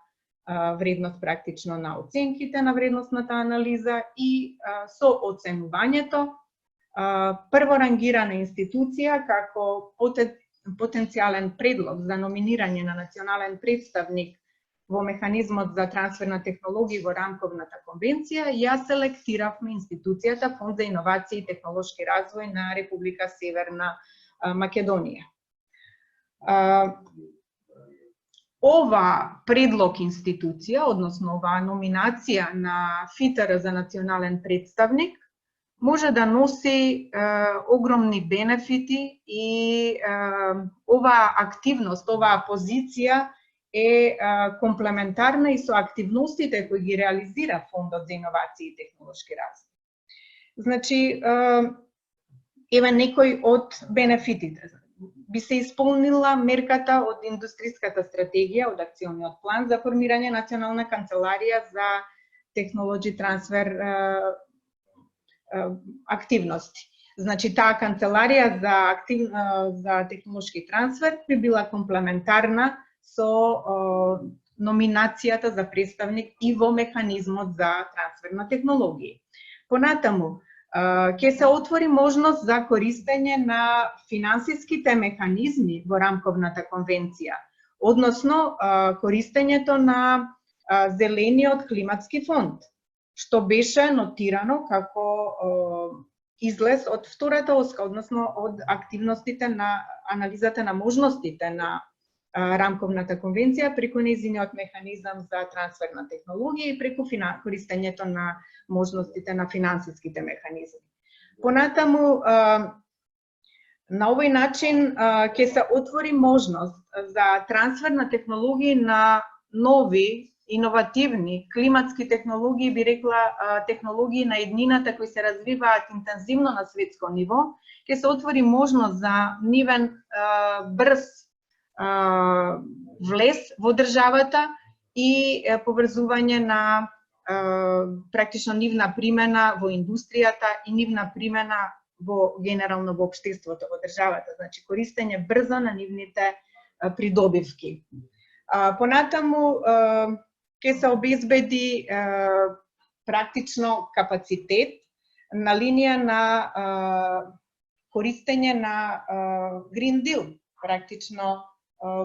вредност практично на оценките на вредносната анализа и со оценувањето прворангирана институција како потенцијален предлог за номинирање на национален представник во механизмот за трансфер на технологии во рамковната конвенција, ја селектиравме институцијата Фонд за иновации и технолошки развој на Република Северна Македонија. Ова предлог институција, односно оваа номинација на ФИТР за национален представник, може да носи огромни бенефити и оваа активност, оваа позиција е комплементарна и со активностите кои ги реализира Фондот за иновации и технолошки развој. Значи, еве некои од бенефитите. Би се исполнила мерката од индустријската стратегија, од акциониот план за формирање национална канцеларија за технолоџи трансфер активности. Значи, таа канцеларија за технолошки трансфер би била комплементарна со номинацијата за представник и во механизмот за трансфер на технологии. Понатаму, ќе се отвори можност за користење на финансиските механизми во рамковната конвенција, односно користењето на зелениот климатски фонд, што беше нотирано како излез од втората оска, односно од активностите на анализата на можностите на рамковната конвенција преку нејзиниот механизам за трансфер на технологија и преку користењето на можностите на финансиските механизми. Понатаму, на овој начин ќе се отвори можност за трансфер на технологии на нови, иновативни, климатски технологии, би рекла технологии на еднината кои се развиваат интензивно на светско ниво, ќе се отвори можност за нивен брз влез во државата и поврзување на практично нивна примена во индустријата и нивна примена во генерално во општеството во државата, значи користење брзо на нивните придобивки. Понатаму ќе се обезбеди практично капацитет на линија на користење на Green Deal, практично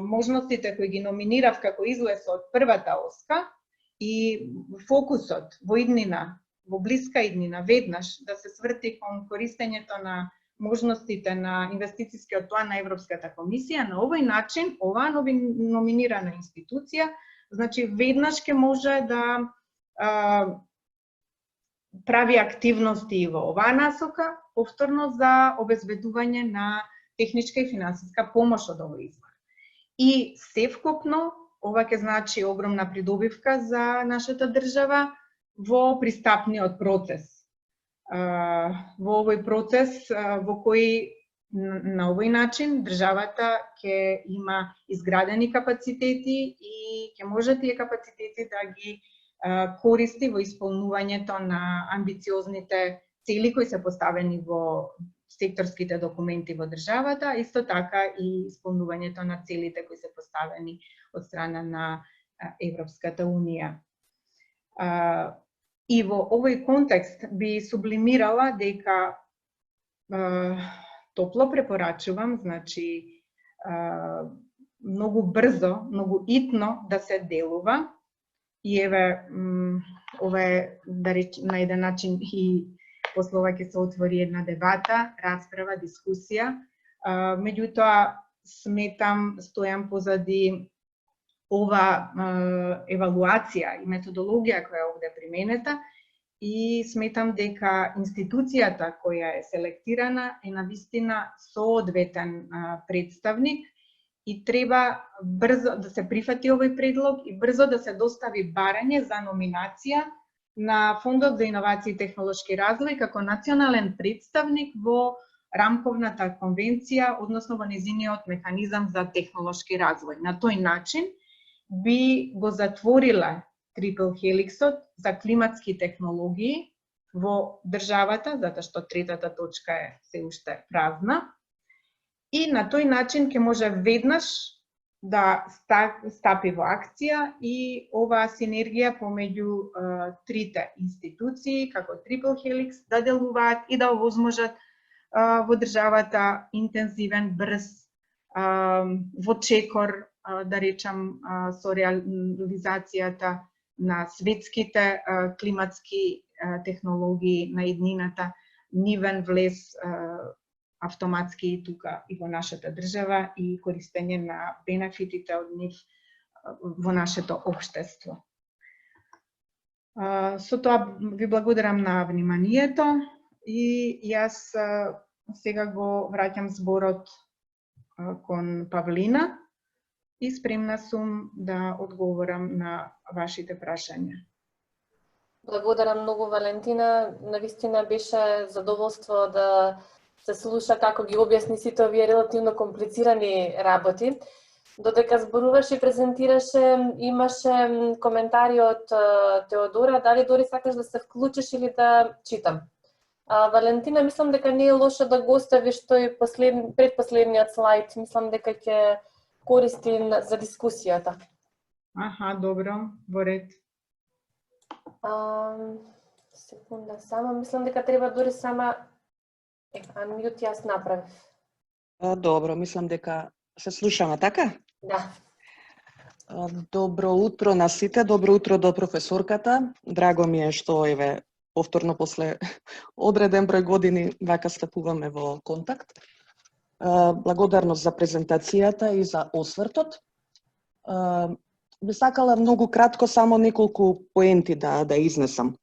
можностите кои ги номинирав како излез од првата оска и фокусот во иднина, во блиска иднина, веднаш да се сврти кон користењето на можностите на инвестицијскиот план на Европската комисија, на овој начин, оваа номинирана институција, значи веднаш ќе може да прави активности и во оваа насока, повторно за обезбедување на техничка и финансиска помош од овој извор. И севкупно, ова ќе значи огромна придобивка за нашата држава во пристапниот процес. Во овој процес во кој на овој начин државата ќе има изградени капацитети и ќе може тие капацитети да ги користи во исполнувањето на амбициозните цели кои се поставени во секторските документи во државата, исто така и исполнувањето на целите кои се поставени од страна на Европската Унија. И во овој контекст би сублимирала дека топло препорачувам, значи многу брзо, многу итно да се делува. И еве, ова е, да речем, на еден начин и после ова ќе се отвори една дебата, расправа, дискусија. Меѓутоа, сметам, стојам позади ова евалуација и методологија која е овде применета и сметам дека институцијата која е селектирана е навистина соодветен представник и треба брзо да се прифати овој предлог и брзо да се достави барање за номинација на Фондот за иновации и технолошки развој како национален представник во рамковната конвенција, односно во незиниот механизам за технолошки развој. На тој начин би го затворила трипл хеликсот за климатски технологии во државата, затоа што третата точка е се уште празна. И на тој начин ќе може веднаш да стапи во акција и оваа синергија помеѓу трите институции, како трипл хеликс, да делуваат и да овозможат во државата интензивен, брз, во чекор, да речам, со реализацијата на светските климатски технологии на еднината, нивен влез автоматски и тука и во нашата држава и користење на бенефитите од нив во нашето општество. Со тоа ви благодарам на вниманието и јас сега го враќам зборот кон Павлина и спремна сум да одговорам на вашите прашања. Благодарам многу, Валентина. Навистина беше задоволство да се слуша како ги објасни сите овие релативно комплицирани работи. Додека зборуваше и презентираше, имаше коментари од Теодора. Дали дори сакаш да се вклучиш или да читам? Валентина, мислам дека не е лошо да го оставиш тој предпоследниот слайд. Мислам дека ќе користи за дискусијата. Аха, добро, во ред. Секунда, само мислам дека треба дори сама unmute јас направив. Добро, мислам дека се слушаме, така? Да. Добро утро на сите, добро утро до професорката. Драго ми е што еве повторно после одреден број години вака стапуваме во контакт. Благодарност за презентацијата и за освртот. Би сакала многу кратко само неколку поенти да изнесам.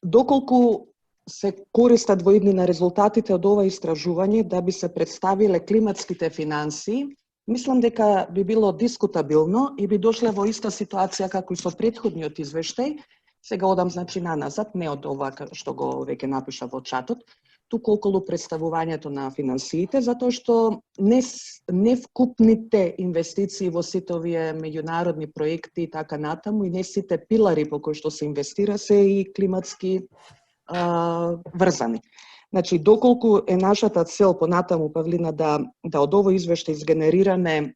Доколку се користат во иднина резултатите од ова истражување да би се представиле климатските финансии, мислам дека би било дискутабилно и би дошле во иста ситуација како и со претходниот извештај. Сега одам значи наназад, не од ова што го веќе напиша во чатот, туку околу представувањето на финансиите, затоа што не вкупните инвестиции во сите овие меѓународни проекти и така натаму и не сите пилари по кои што се инвестира се и климатски врзани. Значи, доколку е нашата цел понатаму, Павлина, да од овој извештај изгенерираме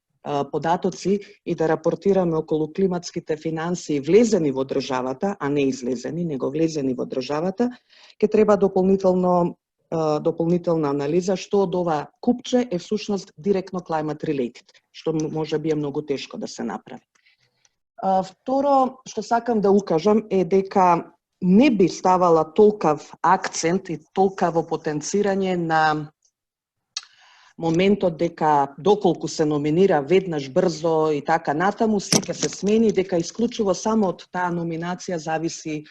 податоци и да рапортираме околу климатските финансии влезени во државата, а не излезени, него влезени во државата, ќе треба дополнителна анализа што од ова купче е всушност директно climate related, што може би е многу тешко да се направи. Второ, што сакам да укажам е дека не би ставала толкав акцент и толкаво потенцирање на моментот дека доколку се номинира веднаш брзо и така натаму, се ќе се смени, дека исклучиво само од таа номинација зависи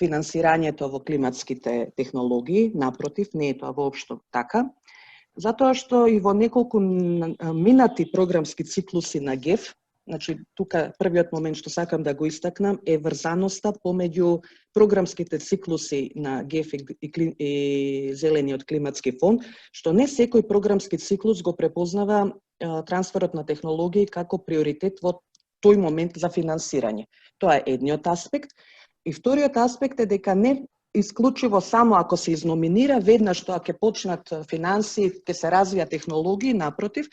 финансирањето во климатските технологии. Напротив, не е тоа воопшто така. Затоа што и во неколку минати програмски циклуси на ГЕФ, значи тука првиот момент што сакам да го истакнам е врзаноста помеѓу програмските циклуси на ГЕФ и Зелениот климатски фонд, што не секој програмски циклус го препознава трансферот на технологии како приоритет во тој момент за финансирање. Тоа е едниот аспект. И вториот аспект е дека не исклучиво само ако се изноминира, веднаш тоа ќе почнат финансии, ќе се развија технологии, напротив,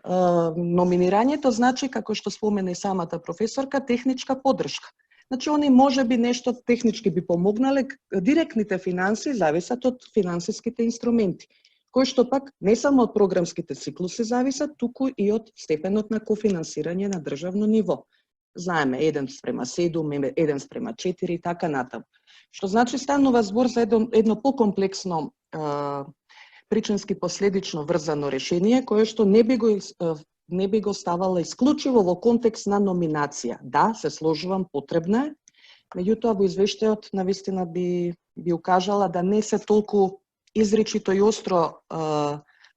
номинирањето значи, како што спомена и самата професорка, техничка поддршка. Значи, они може би нешто технички би помогнале. Директните финанси зависат од финансиските инструменти, кои што пак не само од програмските циклуси зависат, туку и од степенот на кофинансирање на државно ниво. Знаеме 1:7, 1:4 и така натаму. Што значи станува збор за едно покомплексно причински последично врзано решение, кое што не би го ставала исклучиво во контекст на номинација. Да, се сложувам, потребна е, меѓутоа во извештајот навистина би укажала да не се толку изричито и остро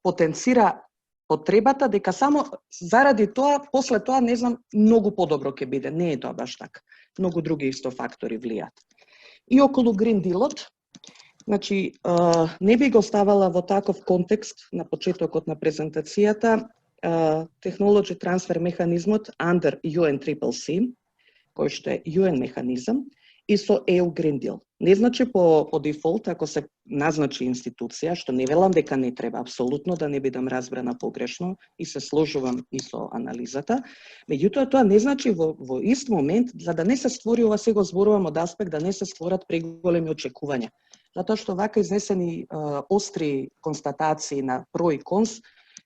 потенцира потребата, дека само заради тоа, после тоа, не знам, многу подобро ќе биде. Не е тоа баш така. Многу други исто фактори влијат. И околу Green Deal-от, значи, не би го ставала во таков контекст на почетокот на презентацијата Technology Transfer механизмот under UNCCC, кој што е UN механизам, и со EU Green Deal. Не значи по дефолт, ако се назначи институција, што не велам дека не треба, апсолутно да не бидам разбрана погрешно и се сложувам и со анализата, меѓутоа тоа не значи во ист момент, за да не се створи, ова сега зборувам од аспект, да не се створат преголеми очекувања. Затоа што вака изнесени остри констатации на про и конс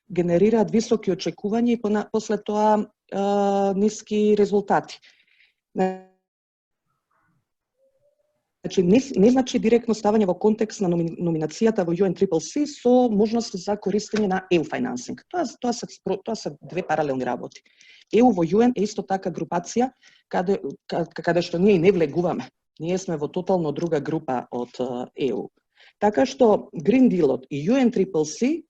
генерираат високи очекувања и после тоа ниски резултати. Значи, не значи директно ставање во контекст на номинацијата во UNCCC со можност за користење на EU financing. Тоа се две паралелни работи. EU во UN е исто така групација каде што ние не влегуваме. Ние сме во тотално друга група од EU. Така што Green Deal-от и UNCCC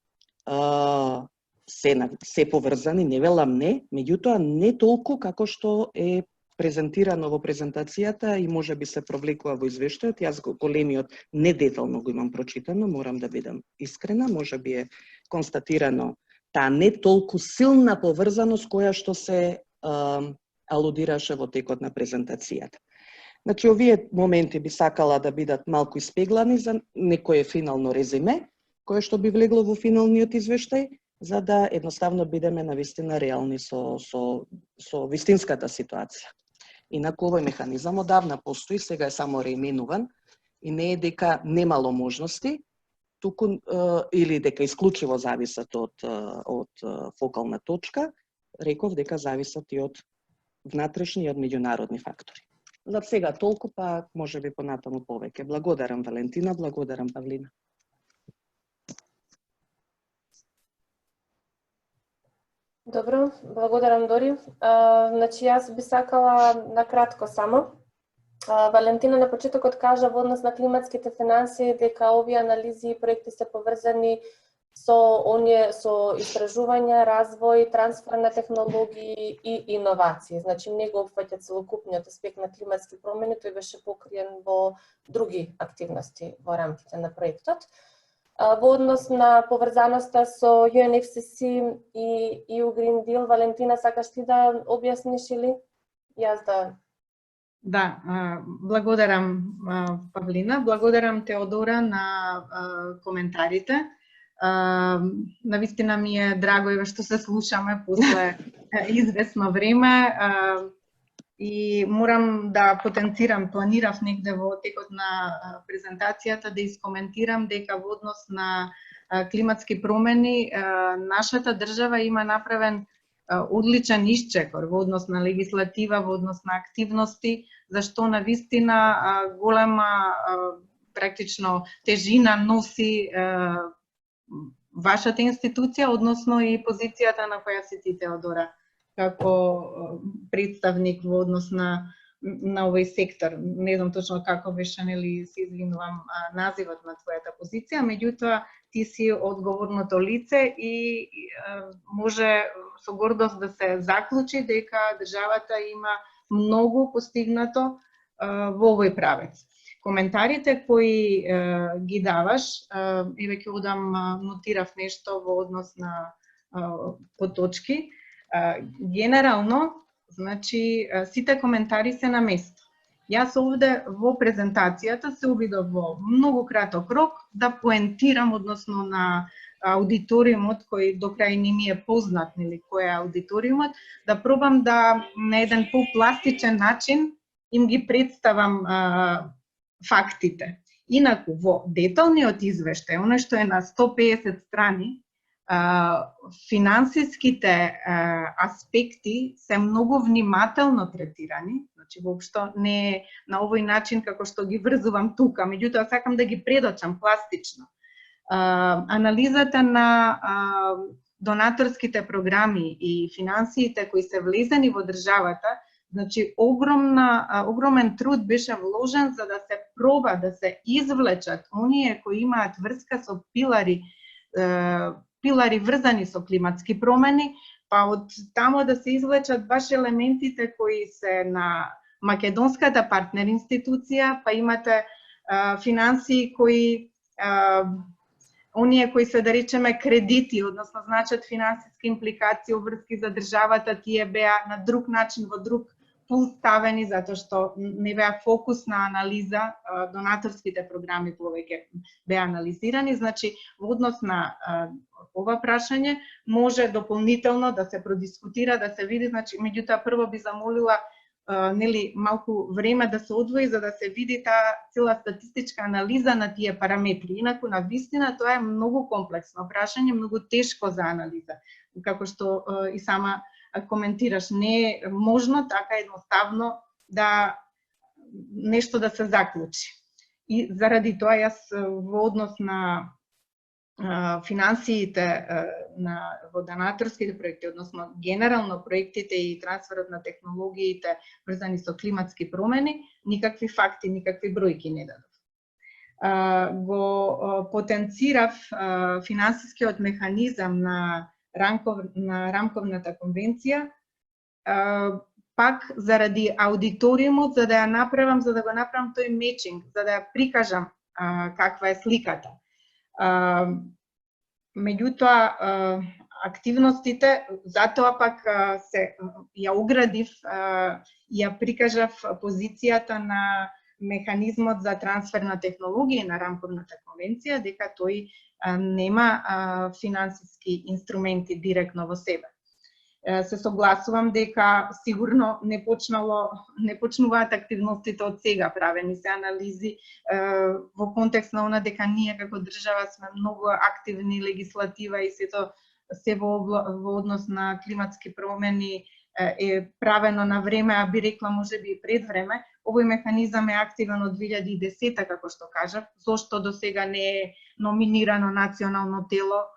се поврзани, не велам не, меѓутоа не толку како што е презентирано во презентацијата и може би се провлекува во извештајот. Јас големиот не детално го имам прочитано, морам да бидам искрена, може би е констатирано таа не толку силна поврзаност која што се алудираше во текот на презентацијата. Значи, овие моменти би сакала да бидат малку испеглани за некое финално резиме, кое што би влегло во финалниот извештај, за да едноставно бидеме навистина реални со вистинската ситуација. Инаку овој механизам одавна постои, сега е само реименуван и не е дека немало можности, туку или дека исклучиво зависат од фокална точка, реков дека зависат и од внатрешни и од меѓународни фактори. За сега толку, па може би понатаму повеќе. Благодарам Валентина, благодарам Павлина. Добро, благодарам Дори. Значи, јас би сакала накратко само. Валентина на почетокот кажа во однос на климатските финанси дека овие анализи и проекти се поврзани со истражување, развој, трансфер на технологии и иновации. Значи, не го опфаќа целокупниот аспект на климатски промени, тој беше покриен во други активности во рамките на проектот. Во однос на поврзаноста со UNFCCC и EU Green Deal, Валентина, сакаш ти да објасниш или јас да? Да, благодарам Павлина, благодарам Теодора на коментарите. Навистина ми е драго и што се слушаме после известно време. И морам да потенцирам, планирав негде во текот на презентацијата да искоментирам дека во однос на климатски промени нашата држава има направен одличен исчекор во однос на легислатива, во однос на активности, зашто навистина голема практично тежина носи вашата институција, односно и позицијата на која си ти, Теодора, како представник во однос на овој сектор. Не знам точно како беше, нели се извинувам називот на твојата позиција, меѓутоа ти си одговорното лице и може со гордост да се заклучи дека државата има многу постигнато во овој правец. Коментарите кои ги даваш, еве ќе одам, нотирав нешто во однос на поточки. Генерално, значи, сите коментари се на место. Јас овде во презентацијата се обидов во многу краток рок да поентирам, односно на аудиториумот кој до крај не ми е познат, нели кој е аудиториумот, да пробам да на еден попластичен начин им ги представам фактите. Инаку, во деталниот извештај, оно што е на 150 страни, финансиските аспекти се многу внимателно третирани, значи воопшто не е на овој начин како што ги врзувам тука, меѓутоа сакам да ги предочам пластично. Анализата на донаторските програми и финансиите кои се влезени во државата, значи огромен труд беше вложен за да се проба да се извлечат оние кои имаат врска со пилари врзани со климатски промени, па од тамо да се извлечат баш елементите кои се на македонската партнер институција, па имате финансии кои оние кои се, да речеме, кредити, односно значат финансиски импликации, обврски за државата, тие беа на друг начин, во друг пул ставени, затоа што не беа фокус на анализа, донаторските програми повеќе беа анализирани, значи во однос на ова прашање може дополнително да се продискутира, да се види, значи меѓутоа прво би замолила малку време да се одвои за да се види таа цела статистичка анализа на тие параметри. Инаку на вистина тоа е многу комплексно прашање, многу тешко за анализа. Како што и сама коментираш, не е можно така едноставно да нешто да се заклучи. И заради тоа јас во однос на финансиите во донаторските проекти, односно генерално проектите и трансферот на технологиите врзани со климатски промени, никакви факти, никакви бројки не дадов. Го потенцирав финансискиот механизам на рамковната конвенција, пак заради аудиториумот, за да го направам тој мечинг, за да ја прикажам каква е сликата. Меѓутоа, активностите, затоа пак ја оградив и ја прикажав позицијата на механизмот за трансфер на технологија на рамковната конвенција, дека тој нема финансиски инструменти директно во себе. Се согласувам дека сигурно не почнуваат активностите од сега, правени се анализи во контекст на она дека ние како држава сме многу активни, легислатива и се во однос на климатски промени е правено на време, а би рекла можеби и пред време. Овој механизам е активен од 2010, како што кажав. Зошто до сега не е номинирано национално тело?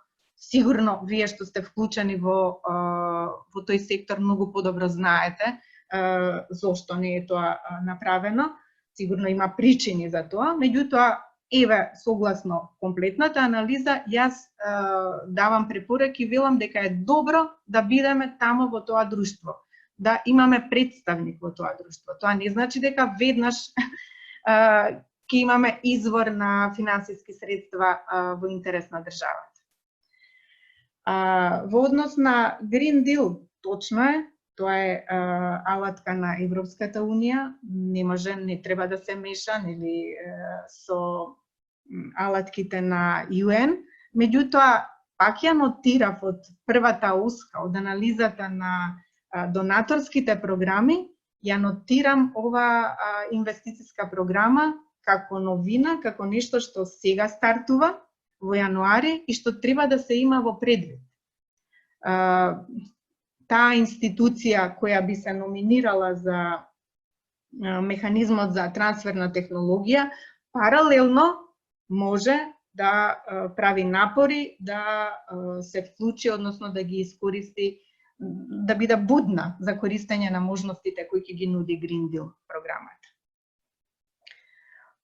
Сигурно, вие што сте вклучени во тој сектор многу подобро знаете зошто не е тоа направено. Сигурно има причини за тоа. Меѓутоа, еве, согласно комплетната анализа, јас давам препораки и велам дека е добро да бидеме тамо во тоа друштво, да имаме представник во тоа друштво. Тоа не значи дека веднаш ќе имаме извор на финансиски средства во интерес на државата. Во однос на Green Deal, точно е, тоа е алатка на Европската Унија, не треба да се меша нели со алатките на UN, меѓутоа пак ја нотирав од првата уска, од анализата на донаторските програми, ја нотирам ова инвестициска програма како новина, како нешто што сега стартува во јануари и што треба да се има во предвид. Таа институција која би се номинирала за механизмот за трансфер на технологија, паралелно може да прави напори да се вклучи, односно да ги искористи, да биде будна за користење на можностите кои ќе ги нуди Green Deal програмата.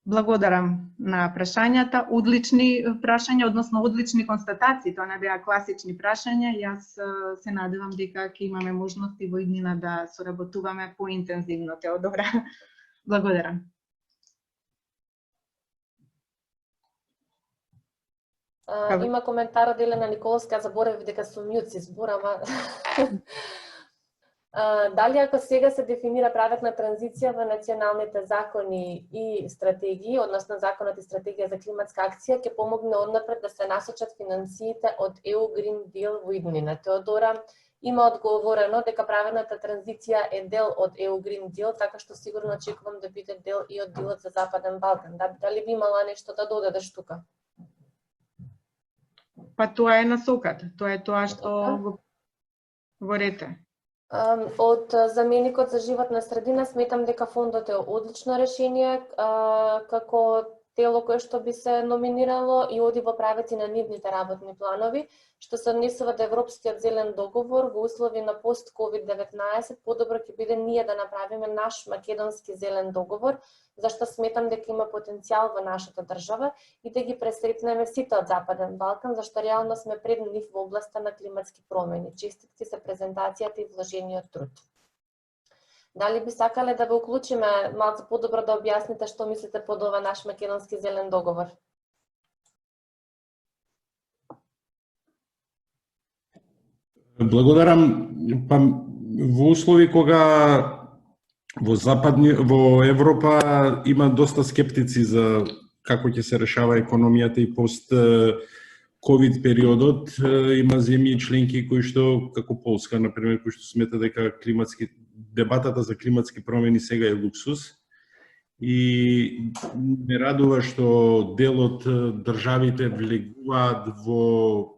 Благодарам на прашањата, одлични прашања, односно одлични констатации, тоа не беа класични прашања. Јас се надевам дека ќе имаме можности во иднина да соработуваме поинтензивно, Теодора. Благодарам. Има коментар од Елена Николовска, заборавив дека сум мјут си зборам. Дали ако сега се дефинира правилна транзиција во националните закони и стратегии, односно законот и стратегија за климатска акција, ќе помогне однапред да се насочат финансиите од EU Green Deal во иднина? Теодора, има одговорено дека правилната транзиција е дел од EU Green Deal, така што сигурно очекувам да биде дел и од делот за Западен Балкан. Дали би имала нешто да додадеш тука? Па тоа е насоката, тоа е тоа што го говорите. Од заменикот за животна средина сметам дека фондот е одлично решение како тело кое што би се номинирало и оди во правеци на нивните работни планови, што се однесува до Европскиот зелен договор во услови на пост-COVID-19, подобро ќе биде ние да направиме наш македонски зелен договор, зашто сметам дека има потенцијал во нашата држава и да ги пресретнеме сите од Западен Балкан, зашто реално сме пред нив во областа на климатски промени. Честитки за презентацијата и вложениот труд. Дали би сакале да го уклучиме малку подобро да објасните што мислите под ова наш македонски зелен договор? Благодарам. Па во услови кога во Европа има доста скептици за како ќе се решава економијата и пост ковид периодот, има земји членки кои што како Полска на пример кои што смета дека дебатата за климатски промени сега е луксус и ме радува што дел од државите влегуваат во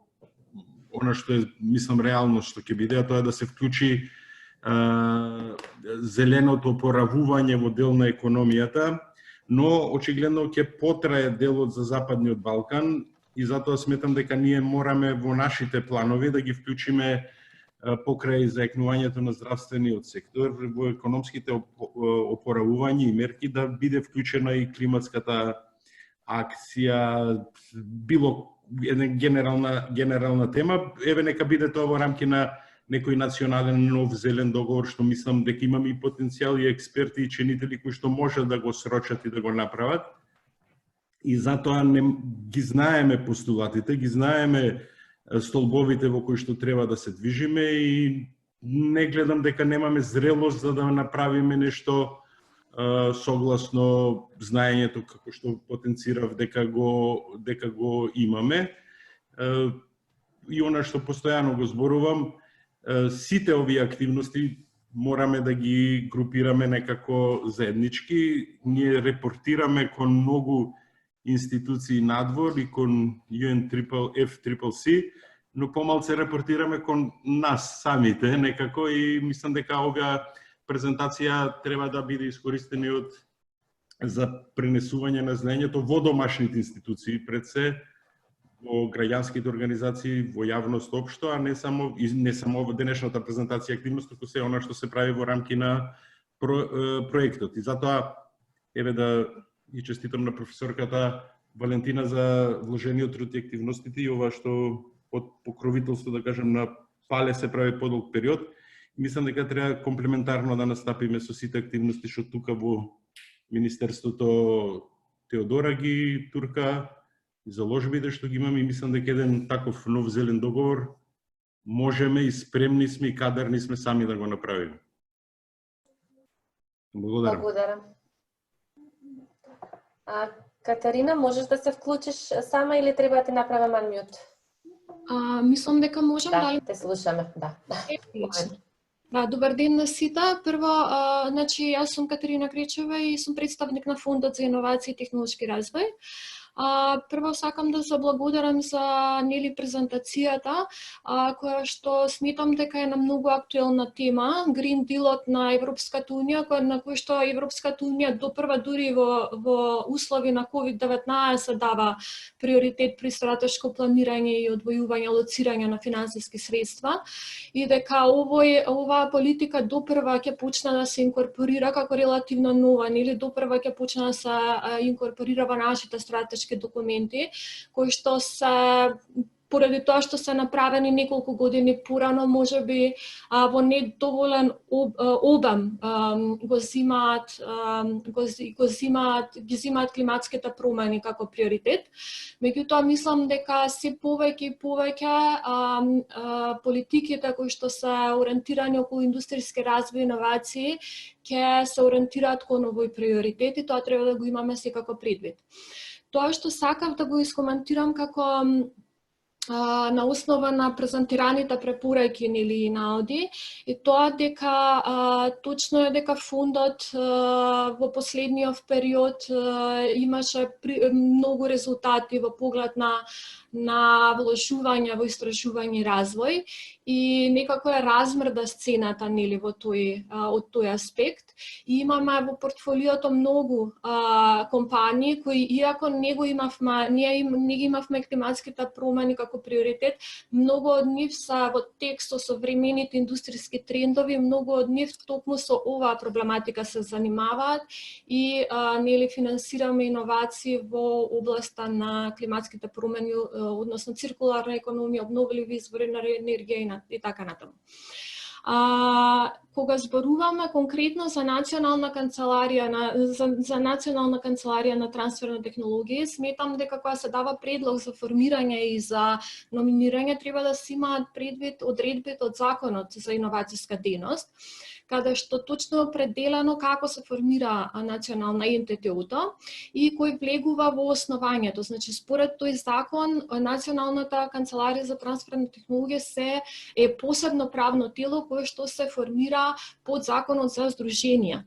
она што е, мислам, реално што ќе биде, а тоа е да се вклучи зеленото опоравување во дел на економијата, но очигледно ќе потрае делот за Западниот Балкан и затоа сметам дека ние мораме во нашите планови да ги вклучиме покрај заекнувањето на здравствениот сектор во економските опоравувања и мерки да биде вклучена и климатската акција, било една генерална тема, еве нека биде тоа во рамки на некој национален нов зелен договор, што мислам дека имаме и потенцијал и експерти и чинители кои што можат да го срочат и да го направат. И затоа ги знаеме постулатите, ги знаеме столбовите во кои што треба да се движиме и не гледам дека немаме зрелост за да направиме нешто согласно знаењето како што потенцирав дека го имаме. И она што постојано го зборувам, сите овие активности мораме да ги групираме некако заеднички. Ние репортираме кон многу институции надвор и кон UNFCCC, но помалце репортираме кон нас самите некако и мислам дека оваа презентација треба да биде искористена за пренесување на знаењето во домашните институции пред се, во граѓанските организации, во јавност општо, а не само во денешната презентација активност, туку се она што се прави во рамки на проектот. И затоа еве да и честитам на професорката Валентина за вложениот труд и активностите и ова што под покровителство, да кажем, на ПАЛЕ се прави подолг период. Мислам дека треба комплементарно да настапиме со сите активности што тука во Министерството Теодора ги турка и заложбите што ги имаме и мислам дека еден таков нов зелен договор можеме и спремни сме и кадарни сме сами да го направиме. Благодарам. Благодарам. Катерина, можеш да се вклучиш сама или треба да ти направам unmute? Мислам дека можам, да, дали? Те слушаме, да. Да, добар ден на сите. Прво, значи, јас сум Катерина Кречева и сум представник на Фондот за иновации и технолошки развој. Прво сакам да заблагодарам за презентацијата, која што сметам дека е на многу актуелна тема, Green Deal-от на Европската Унија, на кој што Европската Унија допрва дури во услови на COVID-19 дава приоритет при стратешко планирање и одвојување, лоцирање на финансиски средства и дека оваа политика допрва ќе почне да се инкорпорира како релативно нова, или допрва ќе почне да се инкорпорира во нашите стратешки документи, кои што се поради тоа што се направени неколку години порано, можеби во недоволен обем ги зимаат климатските промени како приоритет. Меѓутоа мислам дека се повеќе и повеќе политиките кои што се ориентирани околу индустријски развој и иновации ќе се ориентираат кон овој приоритет и тоа треба да го имаме секако предвид. Тоа што сакав да го искоментирам како на основа на презентираните препораки или наоди, и тоа дека точно е дека фондот во последниот период имаше многу резултати во поглед на вложување во истражување и развој, и некако е размрда сцената нели во од тој аспект. И имаме во портфолиото многу компании кои, иако не ги имавме климатските промени како приоритет, многу од нив са во текст со современите индустријски трендови, многу од нив токму со оваа проблематика се занимаваат и нели финансираме иновации во областа на климатските промени, односно циркуларна економија, обновливи извори на енергија и така натаму. Кога зборуваме конкретно за Национална канцеларија на трансфер на технологии, сметам дека кога се дава предлог за формирање и за номинирање, треба да се имаат предвид одредбите од Законот за иновацијска дејност, каде што точно е определено како се формира национална ентитето и кој влегува во основањето. Значи, според тој закон, Националната канцеларија за трансфер на технологија е посебно правно тело кое што се формира под Законот за здруженија.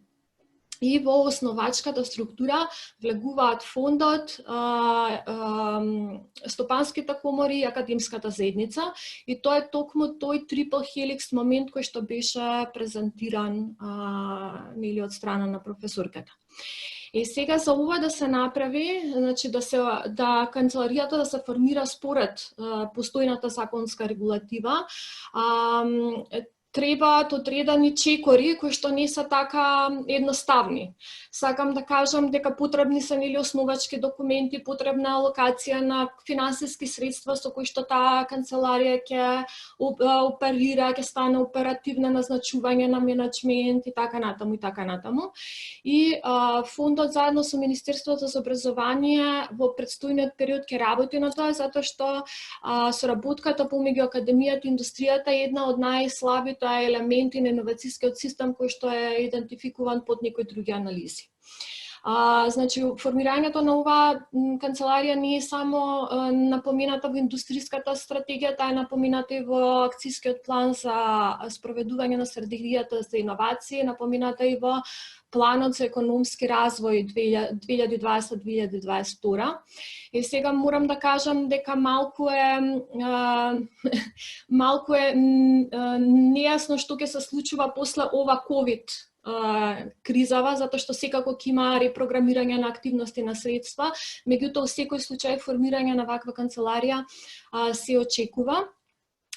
И во основачката структура влегуваат фондот, стопанските комори и академската заедница, и тоа е токму тој трипл хеликс момент кој што беше презентиран нели од страна на професорката. И сега за ова да се направи, значи да канцеларијата да се формира според постојната законска регулатива, требаат одредени чекори кои што не се така едноставни. Сакам да кажам дека потребни се нели основачки документи, потребна алокација на финансиски средства со кои што таа канцеларија ќе оперира, ќе стане оперативна, назначување на менеджмент и така натаму и така натаму. И фондот заедно со Министерството за образование во предстојниот период ќе работи на тоа, затоа што соработката помеѓу академијата и индустријата е една од најслабите елементи на иновацијскиот систем кој што е идентификуван под некои други анализи. Значи, формирањето на оваа канцеларија не е само напомената во индустријската стратегија, таа е напомената и во акцијскиот план за спроведување на стратегијата за иновации, напомената и во планот за економски развој 2020-2022. И сега морам да кажам дека малку е нејасно што ќе се случува после ова ковид кризава, затоа што секако ќе има репрограмирање на активности на средства, меѓутоа секој случај формирање на ваква канцеларија се очекува.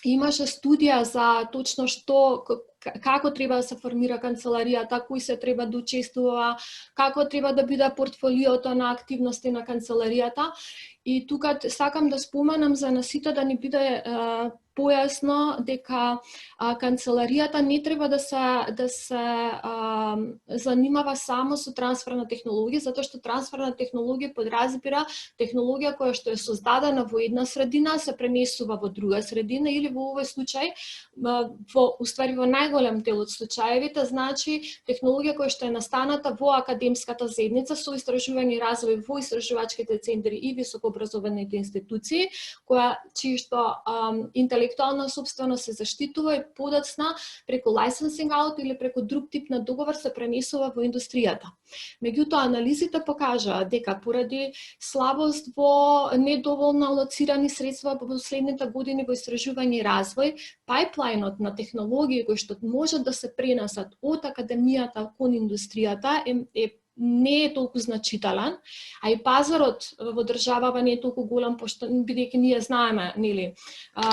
Имаше студија за точно како треба да се формира канцеларијата, кои се треба да учествува, како треба да биде портфолиото на активности на канцеларијата. И тука сакам да споменам за сите да ни биде појасно дека канцеларијата не треба да се занимава само со трансфер на технологија, затоа што трансфер на технологија подразбира технологија која што е создадена во една средина, се пренесува во друга средина или во овој случај, во најголем дел од случаевите, значи технологија која што е настаната во академската заедница со истражување и развој во истражувачките центри и високообразованите институции, чијшто интелектуална собственост се заштитува и подоцна преку licensing out или преку друг тип на договор се пренесува во индустријата. Меѓутоа, анализите покажаа дека поради слабост во недоволно алоцирани средства во последните години во истражување и развој, пайплајнот на технологии кои што можат да се пренесат од академијата кон индустријата не е толку значителен, а и пазарот во државава не е толку голем, пошто бидејќи ние знаеме, нели,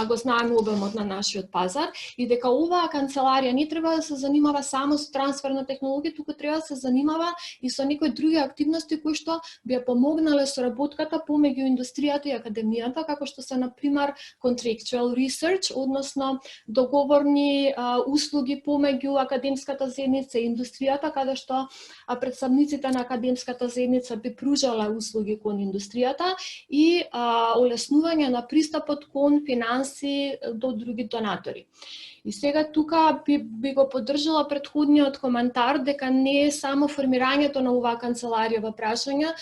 го знаеме обемот на нашиот пазар, и дека оваа канцеларија не треба да се занимава само со трансфер на технологија, туку треба да се занимава и со некои други активности кои што би ја помогнале соработката помеѓу индустријата и академијата, како што се на пример contractual research, односно договорни услуги помеѓу академската заедница и индустријата, каде што представниците на академската заедница би пружала услуги кон индустријата и олеснување на пристапот кон финанси до други донатори. И сега тука би го поддржала претходниот коментар дека не е само формирањето на оваа канцеларија во прашања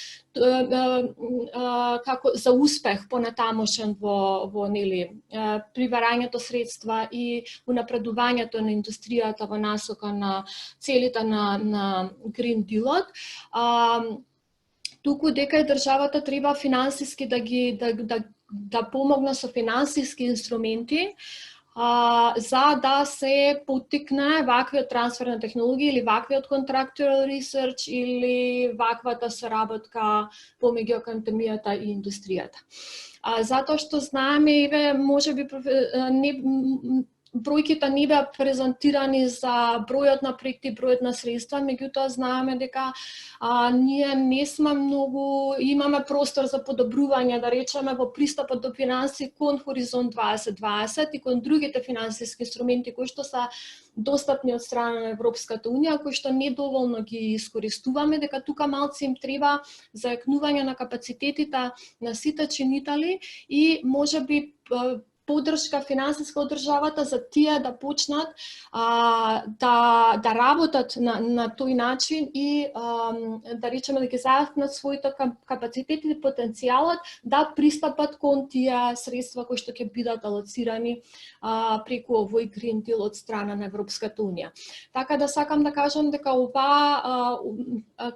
како за успех понатамошен во нели прибарањето средства и унапредувањето на индустријата во насока на целите на Green Deal-от. Туку дека и државата треба финансиски да помогне со финансиски инструменти за да се поттикне ваквиот трансфер на технологија или ваквиот contractual research или ваквата соработка помеѓу академијата и индустријата. Затоа што знаеме, можеби бројките не беа презентирани за бројот на проекти, бројот на средства, меѓутоа знаеме дека ние не сме многу, имаме простор за подобрување, да речеме, во пристапот до финансии кон Хоризонт 2020 и кон другите финансиски инструменти кои што се достапни од страна на Европската унија, кои што недоволно ги искористуваме, дека тука малце им треба зајакнување на капацитетите на сите чинители и можеби поддршка финансиска од државата за тие да почнат да работат на тој начин и да речеме да ги зајакнат своите капацитети и потенцијалот да пристапат кон тие средства кои што ќе бидат алоцирани преку овој Green Deal од страна на Европската унија. Така да сакам да кажам дека ова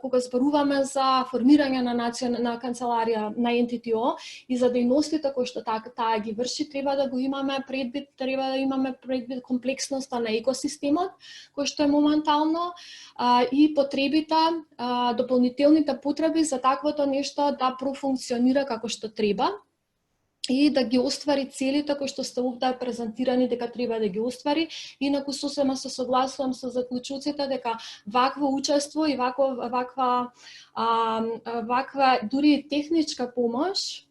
кога зборуваме за формирање на канцеларија на NTTO и за дејностите кои што таа ги врши, треба да го имаме предвид, треба да имаме предвид комплексноста на екосистемот кој што е моментално и потребите, дополнителните потреби за таквото нешто да профункционира како што треба и да ги оствари целите кои што сте овде презентирани дека треба да ги оствари. Инаку сосема се согласувам со заклучоците дека вакво учество и ваква дури техничка помош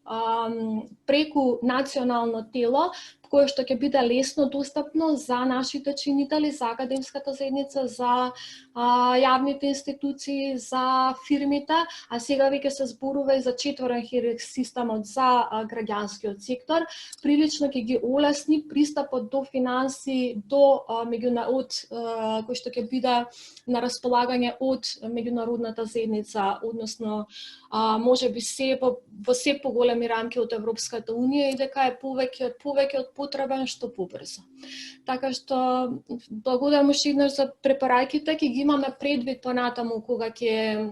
преку национално тело кое што ќе биде лесно достапно за нашите чинители, за академската заедница, за јавните институции, за фирмите, а сега веќе се зборува и за четворен системот за граѓанскиот сектор, прилично ќе ги олесни пристапот до финанси, до кој што ќе биде на располагање од меѓународната заедница, односно можеби во се поголеми рамки од Европската унија и дека е повеќе од потребен што побрзо. Така што благодарам уште еднаш за препораќите, ќе ги имаме предвид понатаму кога ќе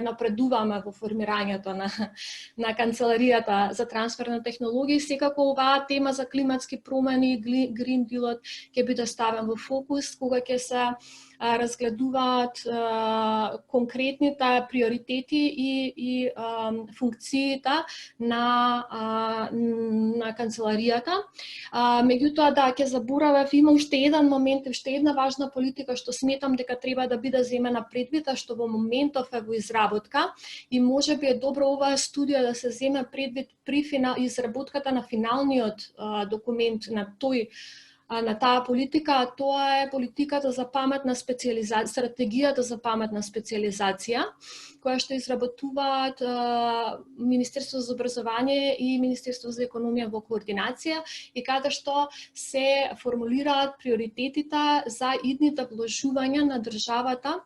напредуваме во формирањето на канцеларијата за трансфер на технологии. Секако оваа тема за климатски промени, Green Deal-от ќе биде ставен во фокус кога ќе се разгледуваат конкретните приоритети и функциите на канцеларијата. Меѓутоа да ќе заборавав, има уште еден момент, уште една важна политика што сметам дека треба да биде земена предвид, а што во моментов е во изработка и можеби е добро оваа студија да се земе предвид при изработката на финалниот документ на таа политика, а тоа е политиката за паметна специализација, стратегијата за паметна специализација, која што изработуваат Министерство за образование и Министерство за економија во координација и каде што се формулираат приоритетите за идните вложувања на државата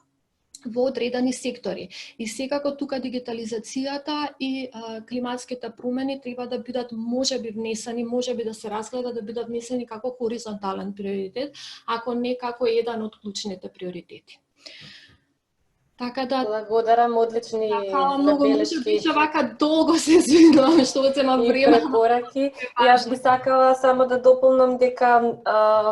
во одредени сектори. И секако тука дигитализацијата и климатските промени треба да бидат можеби внесени, можеби да се разгледа да бидат внесени како хоризонтален приоритет, ако не како еден од клучните приоритети. Така да благодарам, одлични забелешки. Беше вака долго се извинувам што одземам време. И препораки. Јас би сакала само да дополнам дека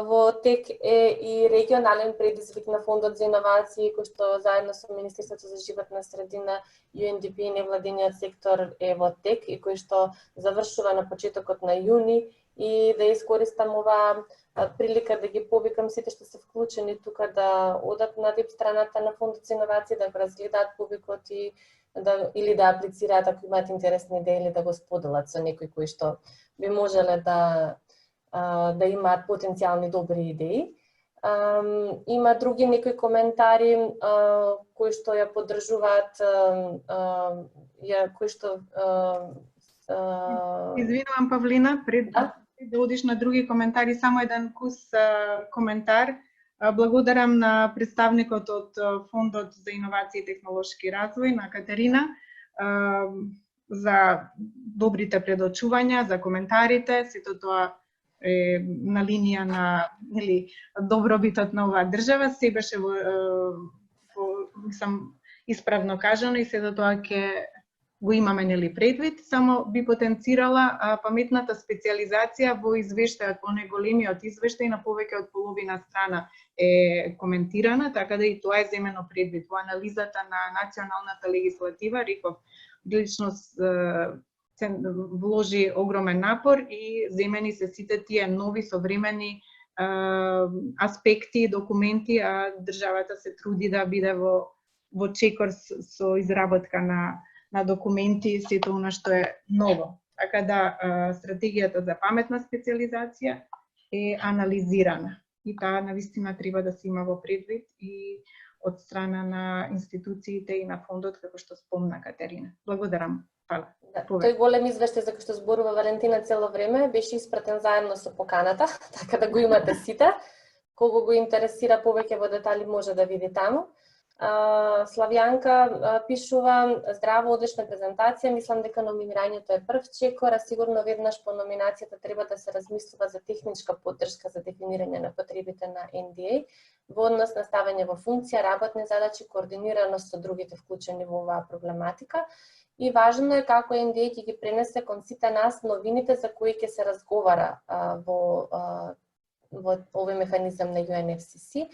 во тек е и регионален предизвик на Фондот за иновации кој што заедно со Министерството за животна средина, UNDP и невладиниот сектор е во тек и кој што завршува на почетокот на јуни и да искористам оваа прилика да ги повикам сите што се вклучени тука да одат на веб страната на Фондот за иновации, да го разгледаат повикот и или да аплицираат ако имаат интересни идеи или да го споделат со некои кои што би можеле да имаат потенцијални добри идеи. Има други некои коментари кои што ја поддржуваат, кои што Извинувам, Павлина, да одиш на други коментари, само еден кус коментар. Благодарам на представникот од Фондот за иновации и технолошки развој, на Катерина, за добрите предочувања, за коментарите, сето тоа е на линија на добробитот на оваа држава, се беше исправно кажано и сето тоа ќе го имаме предвид, само би потенцирала паметната специализација во извештајот, во неголемиот извештај на повеќе од половина страна е коментирана, така да и тоа е земено предвид во анализата на националната легислатива. Реков, лично вложи огромен напор и земени се сите тие нови современи аспекти, документи, а државата се труди да биде во чекор со изработка на документи, сето она што е ново. Така да стратегијата за паметна специализација е анализирана и таа навистина треба да се има во предвид и од страна на институциите и на фондот, како што спомна Катерина. Благодарам. Фала. Да, тој голем извештај за кој што зборува Валентина цело време беше испратен заедно со поканата, така да го имате сите. Кого го интересира повеќе во детали може да види таму. Славјанка пишува: здраво, одлична презентација, мислам дека номинирањето е прв чекор, а сигурно веднаш по номинацијата треба да се размислува за техничка поддршка за дефинирање на потребите на NDA, во однос на ставање во функција, работни задачи, координирано со другите вклучени во оваа проблематика. И важно е како NDA ќе ги пренесе кон сите нас новините за кои ќе се разговара во овој механизам на UNFCCC.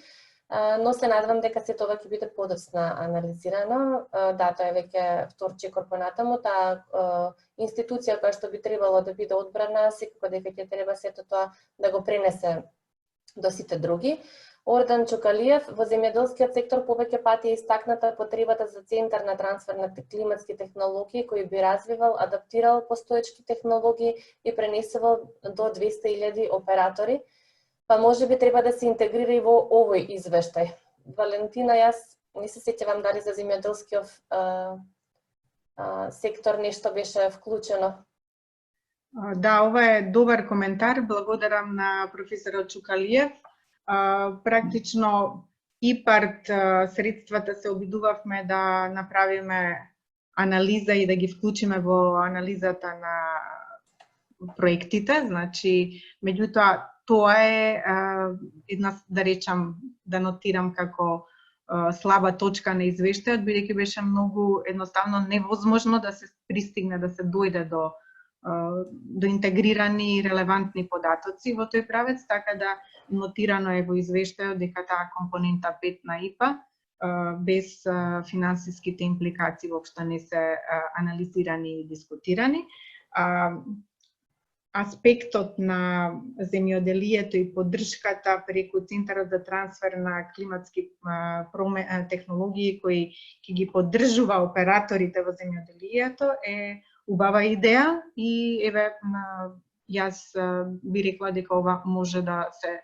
Но се надевам дека се тоа ќе биде подоцна анализирано. Да, тоа е веќе втор чекор понатаму, таа институција која што би требало да биде одбрана, секако дека ќе треба сето тоа да го пренесе до сите други. Ордан Чукалиев: во земјоделскиот сектор повеќе пати е истакната потребата за центар на трансфер на климатски технологии кој би развивал, адаптирал постоечки технологии и пренесувал до 200.000 оператори. Па може би треба да се интегрира и во овој извештај. Валентина, јас не се сеќавам дали за земјоделскиот сектор нешто беше вклучено. Да, ова е добар коментар. Благодарам на професорот Чукалиев. Практично ИПАРТ средствата се обидувавме да направиме анализа и да ги вклучиме во анализата на проектите. Значи, меѓутоа, тоа е една, да речам, да нотирам како слаба точка на извештајот, бидејќи беше многу едноставно невозможно да се пристигне, да се дојде до интегрирани и релевантни податоци во тој правец, така да нотирано е во извештајот дека таа компонента 5 на ИПА без финансиските импликации воопшто не се анализирани и дискутирани. Аспектот на земјоделието и поддршката преку Центарот за трансфер на климатски технологии кои ќе ги поддржува операторите во земјоделието е убава идеја и еве јас би рекла дека ова може да се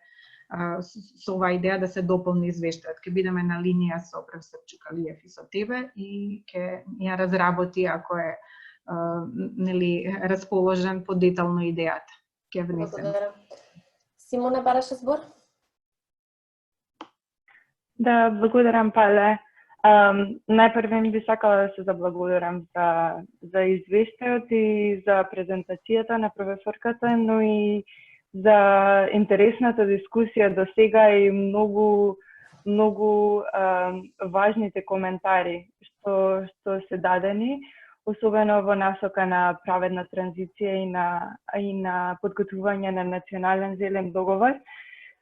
со оваа идеја да се дополни извештајот. Ќе бидеме на линија со професор Чукалиев и со тебе и ќе ја разработи ако е расположен по детално идејата. Ќе внесем. Благодарам. Симона, бараше збор? Да, благодарам, Пале. Најпрвен би сакала да се заблагодарам за извештајот и за презентацијата на професорката, но и за интересната дискусија до сега и многу важните коментари што се дадени, особено во насока на праведна транзиција и на подготвување на национален зелен договор.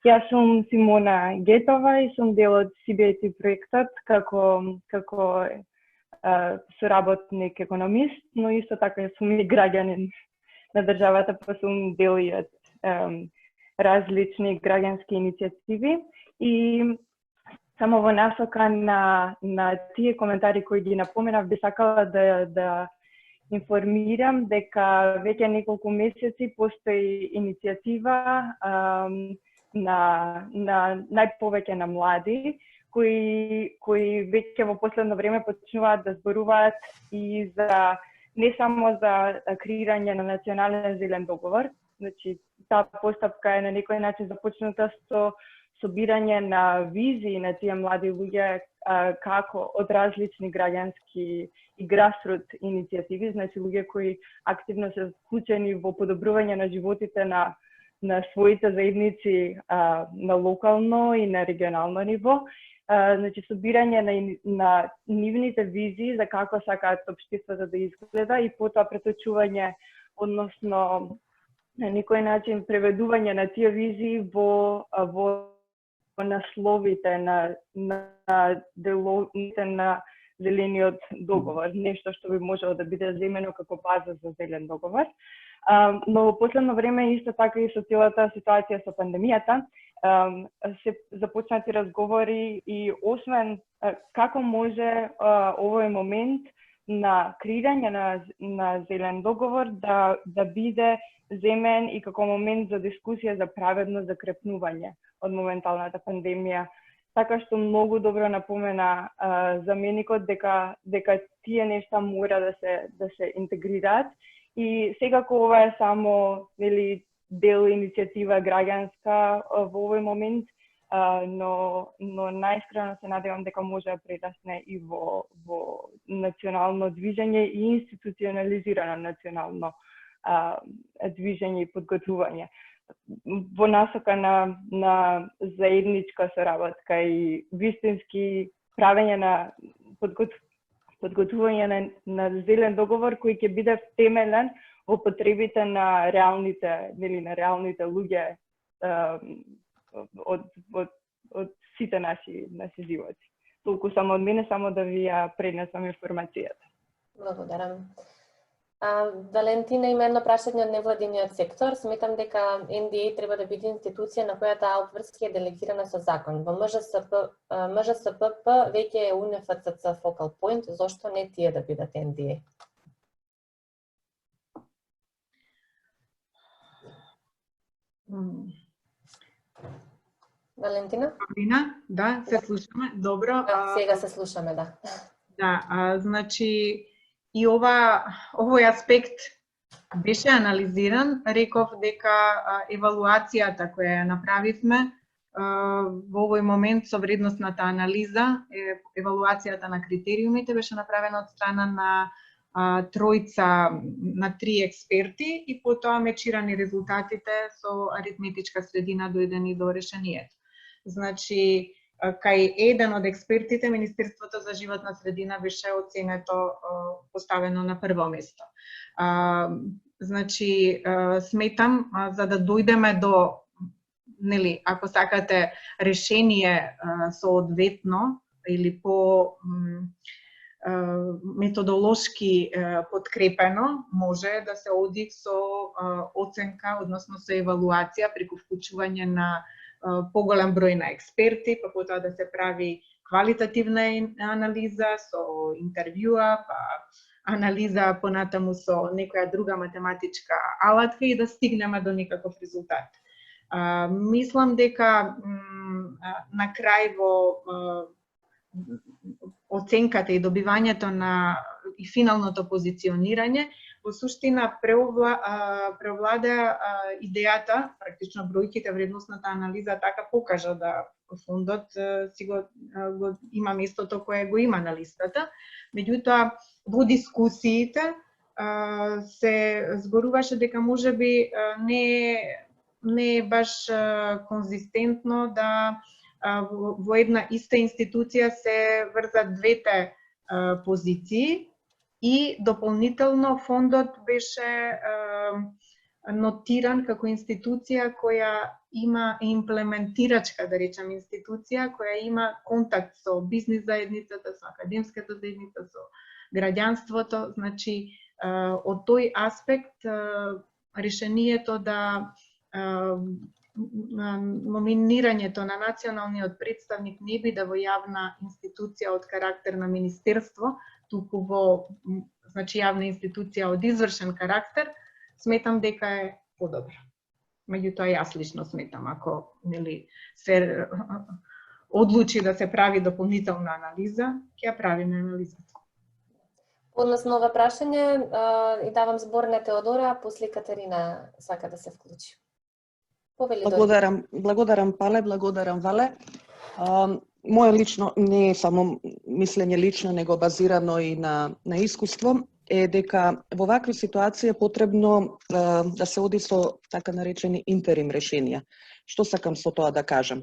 Јас сум Симона Гетова и сум дел од CBIT проектот како соработник економист, но исто така сум и граѓанин на државата, па сум дел и од различни граѓански иницијативи. И само во насока на тие коментари кои ги напоменав, би сакала да информирам дека веќе неколку месеци постои иницијатива на најповеќе на млади кои веќе во последно време почнуваат да зборуваат и за не само за креирање на национален зелен договор, значи таа постапка е на некој начин започната со собирање на визии на тие млади луѓе како од различни граѓански и грасрут иницијативи, значи луѓе кои активно се вклучени во подобрување на животите на своите заедници на локално и на регионално ниво. Значи собирање на нивните визии за како сакаат општеството да изгледа и потоа преточување, односно на некој начин преведување на тие визии во насловите на деловите на зелениот договор, нешто што би можело да биде земено како база за зелен договор. Но во последно време исто така и со целата ситуација со пандемијата се започнати разговори и освен како може овој момент на креирање на зелен договор да биде земен и како момент за дискусија за праведно закрепнување од моменталната пандемија. Така што многу добро напомена заменикот дека тие нешта мора да се интегрираат и секако ова е само дел иницијатива граѓанска во овој момент, но најискрено се надевам дека може да прерасне и во национално движење и институционализирано национално движење и подготвување во насока на заедничка соработка и вистински правење на подготвување на зелен договор кој ќе биде темелен во потребите на реалните луѓе од сите наши животи. Толку само од мене, само да ви ја пренесам информацијата. Благодарам. Валентина, има едно прашање од невладиниот сектор. Сметам дека NDA треба да биде институција на којата обврски е делегирана со закон. Во МЖСПП веќе е УНФЦЦ Focal Point, зошто не тие да бидат NDA? Валентина? Да, се слушаме. Добро. Сега се слушаме, да. Да, значи и овој аспект беше анализиран. Реков дека евалуацијата која ја направивме во овој момент со вредносната анализа, евалуацијата на критериумите беше направена од страна на на 3 експерти и потоа мечирани резултатите со аритметичка средина дојдени до решението. Значи, кај еден од експертите, Министерството за животна средина беше оценето поставено на прво место. Значи, сметам, за да дојдеме до, ако сакате, решение соодветно или по методолошки подкрепено, може да се оди со оценка, односно со евалуација преку вклучување на поголем број на експерти, па потоа да се прави квалитативна анализа со интервјуа, па анализа понатаму со некоја друга математичка алатка и да стигнеме до некаков резултат. Мислам дека на крај во оценката и добивањето на и финалното позиционирање, во суштина преовлада идејата, практично бројките, вредносната анализа така покажа да фондот си го има местото кое го има на листата. Меѓутоа, во дискусиите се зборуваше дека можеби не е баш конзистентно да во една иста институција се врзат двете позиции и дополнително фондот беше нотиран како институција која има имплементирачка, да речем, институција која има контакт со бизнис заедницата, со академската заедница, со граѓанството. Значи, од тој аспект решението да номинирањето на националниот представник не биде во јавна институција од карактер на министерство, туку во јавна институција од извршен карактер, сметам дека е подобро. Меѓутоа, јас лично сметам, ако се одлучи да се прави дополнителна анализа, ќе ја правиме анализата. Односно ова прашање и давам збор на Теодора, а после Катерина сака да се вклучи. Повели Благодарам Пале, благодарам Вале. Моje лично, не е само мислење лично, него базирано и на искуство, е дека во вакви ситуации е потребно да се оди со така наречени интерим решенија. Што сакам со тоа да кажам?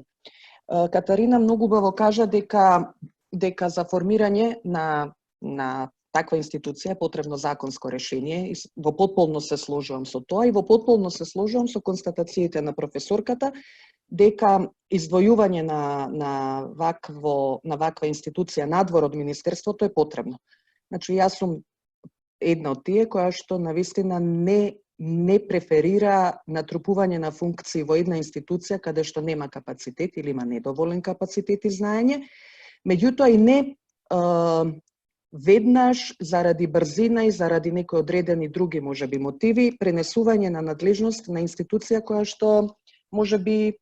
Катарина многу убаво кажа дека за формирање на таква институција е потребно законско решение. Во потполно се сложувам со тоа и во потполно се сложувам со констатациите на професорката дека издвојување на ваква институција надвор од Министерството е потребно. Значи, јас сум една од тие која што навистина не преферира натрупување на функции во една институција каде што нема капацитет или има недоволен капацитет и знаење, меѓутоа и не веднаш заради брзина и заради некои одредени други можеби мотиви пренесување на надлежност на институција која што можеби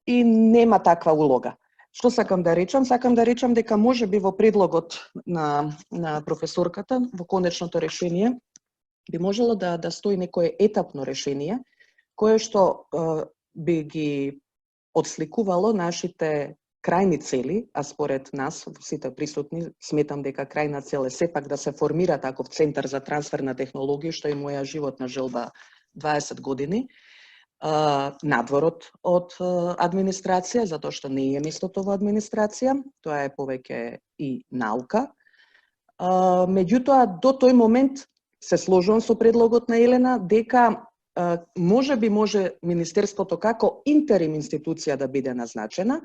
и нема таква улога. Што сакам да речам? Сакам да речам дека можеби во предлогот на професорката во конечното решение би можело да стои некое етапно решение кое што би ги отсликувало нашите крајни цели, а според нас, сите присутни, сметам дека крајна цел е сепак да се формира таков центар за трансфер на технологија, што е моја животна желба 20 години, надвор од администрација, затоа што не е местото во администрација, тоа е повеќе и наука. Меѓутоа, до тој момент се сложувам со предлогот на Елена дека може Министерството како интерим институција да биде назначена,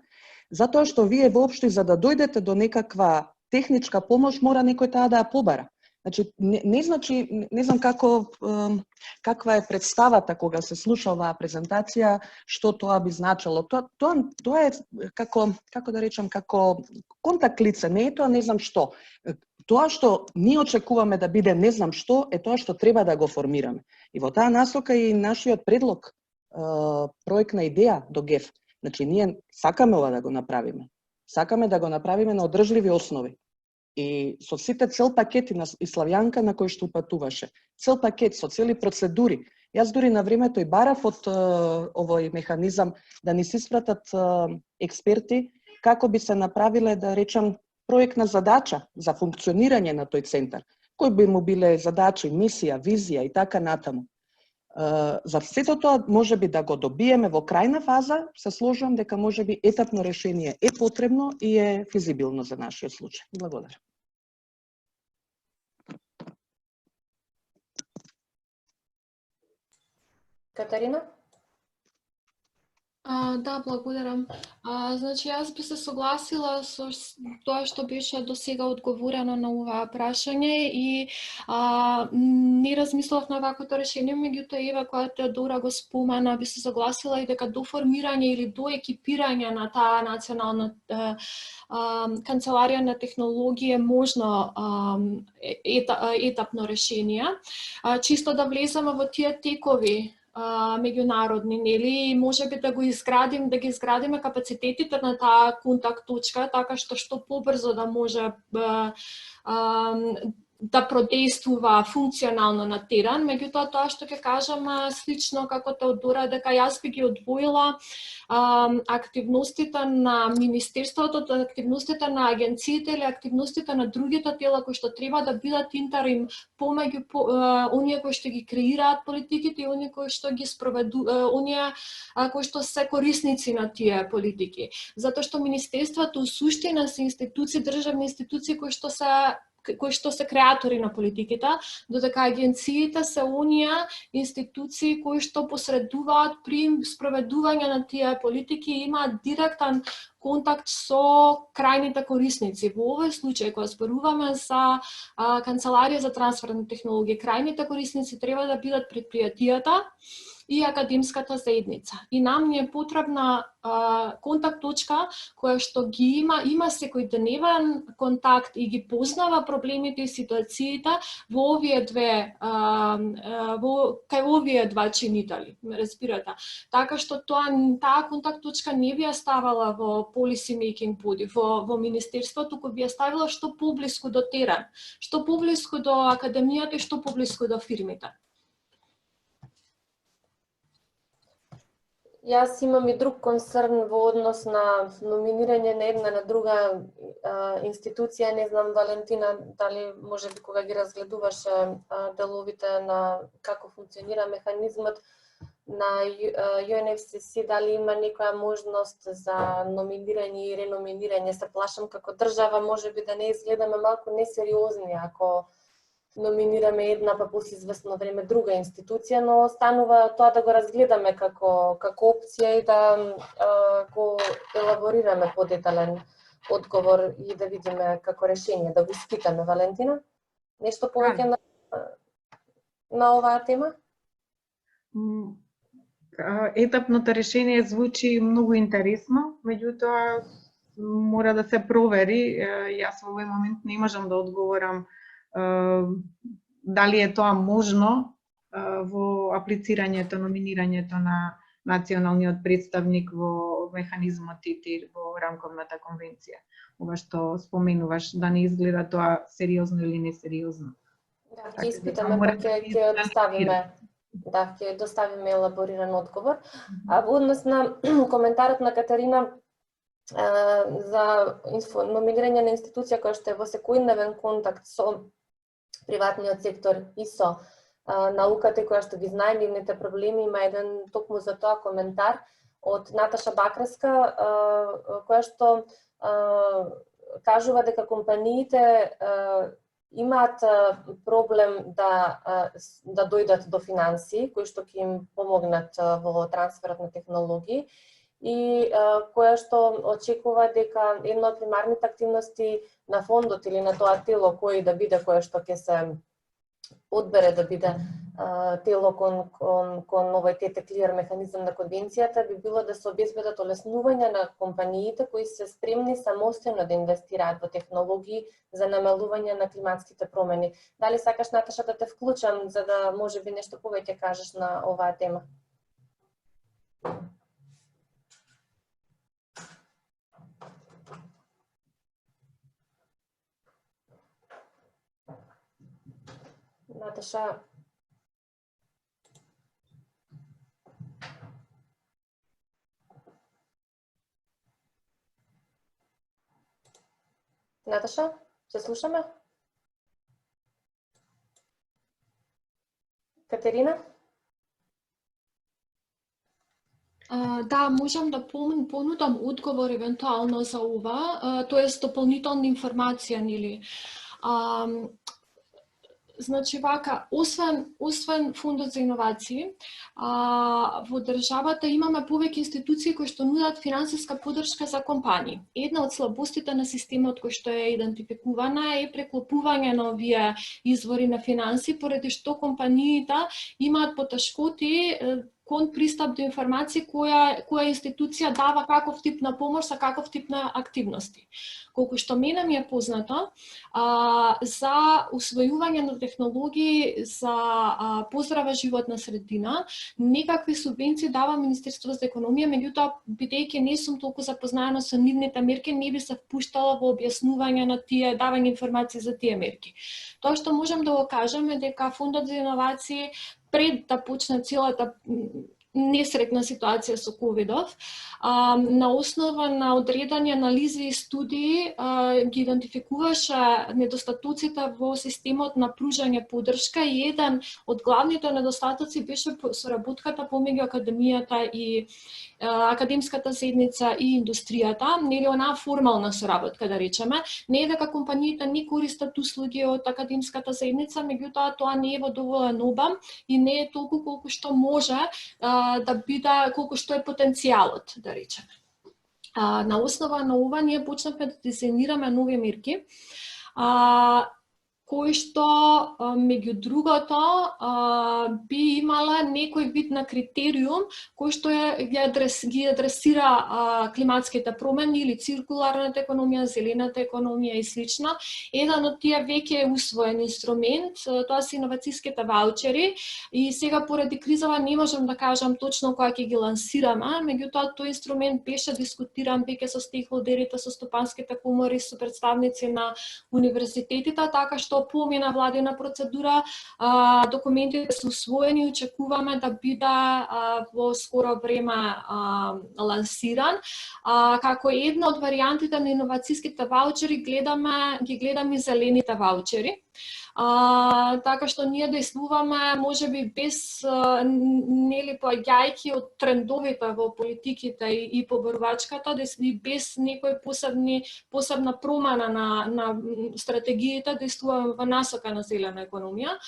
затоа што вие воопшто за да дојдете до некаква техничка помош мора некој таа да ја побара. Значи, не знам каква е представата кога се слуша оваа презентација, што тоа би значило. Тоа е како да речам, како контакт лице, не е тоа не знам што. Тоа што ние очекуваме да биде не знам што, е тоа што треба да го формираме. И во таа насока и нашиот предлог, проектна идеја до ГЕФ. Значи, ние сакаме ова да го направиме. Сакаме да го направиме на одржливи основи. И со сите цел пакети и Славјанка на кој што упатуваше. Цел пакет со цели процедури. Јас дури на времето и барав од овој механизам да ни се испратат експерти како би се направиле, да речам, проектна задача за функционирање на тој центар. Кои би му биле задачи, мисија, визија и така натаму. За сето тоа може би да го добиеме во крајна фаза, се сложувам дека може би етапно решение е потребно и е физибилно за нашиот случај. Благодарам. Катарина? Да, благодарам. Значи, јас би се согласила со тоа што беше до сега одговорено на ова прашање и не размислав на ваквото решение, меѓутоа Ева, која Теодора го спомена, би се согласила и дека до формирање или до екипирање на таа национална канцеларија на технологија е можно етапно решение. Чисто да влеземе во тие текови меѓународни, нели, можеби да ги изградиме капацитетите на таа контакт точка, така што побрзо да може да продействува функционално на терен, меѓутоа тоа што ќе кажам слично како Теодора, дека јас би ги одвоила активностите на Министерството, активностите на агенциите или активностите на другите тела кои што треба да бидат интерим помеѓу оние кои што ги креираат политиките и оние кои што ги оние кои што се корисници на тие политики. Затоа што Министерството суштина се институции, државни институции кои што се креатори на политиките, додека агенциите се оние институции кои што посредуваат при спроведување на тие политики и имаат директен контакт со крајните корисници. Во овој случај, кога зборуваме за канцеларија за трансфер на технологија, крајните корисници треба да бидат предпријатијата и академската заедница. И нам ни е потребна контакт точка која што ги има секојдневен контакт и ги познава проблемите и ситуациите во овие кај овие два чинители, разбирате. Така што таа контакт точка не би ја ставала во policy making body, во Министерството, туку би ја ставила што поблиску до терен, што поблиску до академијата и што поблиску до фирмите. Јас имам и друг концерн во однос на номинирање на една на друга институција. Не знам, Валентина, дали може би кога ги разгледуваше деловите на како функционира механизмот на UNFCCC, дали има некоја можност за номинирање и реноминирање. Се плашам како држава може би да не изгледаме малку несериозни ако номинираме една, па после известно време друга институција, но останува тоа да го разгледаме како опција и да го елаборираме подетален одговор и да видиме како решение, да го испитаме. Валентина, нешто повеќе на оваа тема? Етапното решение звучи многу интересно, меѓутоа мора да се провери. Јас во овој момент не можам да одговорам дали е тоа можно во аплицирањето, номинирањето на националниот представник во механизмот ТИТИР во рамковната конвенција. Ова што споменуваш, да не изгледа тоа сериозно или несериозно. Да, ќе испитаме, па ќе доставиме. Да, ќе доставиме елабориран одговор. А во однос на коментарот на Катерина за номинирање на институција која што е во секојдневен контакт со приватниот сектор и со науката, која што ги знае нивните проблеми, има еден токму за тоа коментар од Наташа Бакреска, која што кажува дека компаниите имаат проблем да дојдат до финансии, кои што ќе им помогнат во трансферот на технологии, и која што очекува дека една од примарните активности на фондот или на тоа тело кој да биде, кое што ќе се одбере да биде тело кон овој TT-Clear механизам на конвенцијата, би било да се обезбедат олеснување на компаниите кои се спремни самостојно да инвестираат во технологии за намалување на климатските промени. Дали сакаш, Наташа, да те вклучам за да може би нешто повеќе кажеш на оваа тема? Наташа, се слушаме? Катерина? Да, можам да понудам одговор евентуално за ова, тоест дополнителна информација, нели? Значи вака, освен фондот за иновации, во државата имаме повеќе институции кои што нудат финансиска поддршка за компании. Една од слабостите на системот кој што е идентификувана е преклопување на овие извори на финанси, поради што компаниите имаат потешкоти кон пристап до информации која институција дава каков тип на помош за каков тип на активности. Колку што мене ми е познато, за усвојување на технологии за поздрава животна средина, некакви субвенции дава Министерството за економија, меѓутоа, бидејќи не сум толку запознаена со нивните мерки, не би се впуштала во објаснување на тие, давање информации за тие мерки. Тоа што можам да го кажам е дека Фондот за иновации пред да почне целата несретна ситуација со ковидов, на основа на одредени анализи и студии ги идентификуваше недостатоците во системот на пружање поддршка и еден од главните недостатоци беше соработката помеѓу академијата и академската заедница и индустријата, нели онаа формална соработка, да речеме. Не е дека компаниите не користат услуги од академската заедница, меѓутоа тоа не е во доволен обем и не е толку колку што може да биде, колку што е потенцијалот, да речеме. На основа на ова ние почнавме да дизајнираме нови мерки, кои што, меѓу другото, би имала некој вид на критериум кој што ги адресира климатските промени или циркуларната економија, зелената економија и слично. Еден од тие веќе е усвоен инструмент, тоа се иновацијските ваучери, и сега поради кризава не можам да кажам точно кога ќе ги лансираме, меѓутоа тој инструмент беше дискутиран веќе со стейкхолдерите, со стопанските комори, со представници на универзитетите, така што што помина владина процедура, документите се усвоени и очекуваме да биде во скоро време лансиран. Како една од варијантите на иновацијските ваучери ги гледаме зелените ваучери. Така што ние действуваме можеби без нели поаѓајки од трендовите во политиките и поборувачката, и без некој посебна промена на стратегиите, действуваме во насока на зелена економија.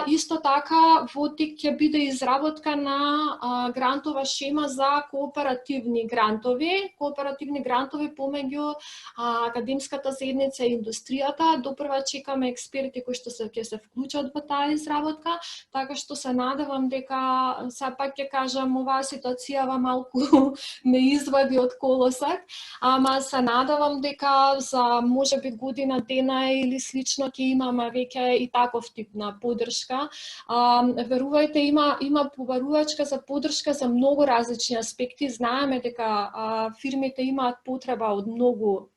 Исто така во тек ќе биде изработка на грантова шема за кооперативни грантови помеѓу академската заедница и индустријата. Допрва чекаме експерти кои што ќе се вклучат во таа изработка, така што се надевам дека, сепак ќе кажам, оваа ситуација малку ме извади од колосек, ама се надевам дека за можеби година дена или слично ќе имаме веќе и таков тип на поддршка. Верувајте, има побарувачка за поддршка за многу различни аспекти. Знаеме дека фирмите имаат потреба од многу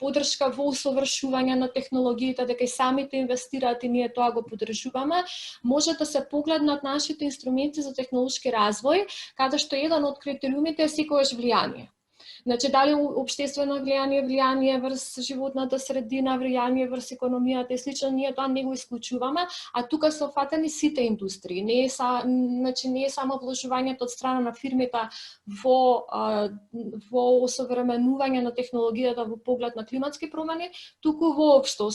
поддршка во усовршување на технологиите, дека и самите инвестираат и ние тоа го поддржуваме. Може да се погледнат нашите инструменти за технолошки развој, каде што еден од критериумите е секогаш влијание. Значи, дали општествено влијание врз животната средина, влијание врз економијата и слично, ние тоа не го исклучуваме, а тука се офатени сите индустрии. Не е само вложувањето од страна на фирмите во осовременување на технологијата во поглед на климатски промени, туку воопшто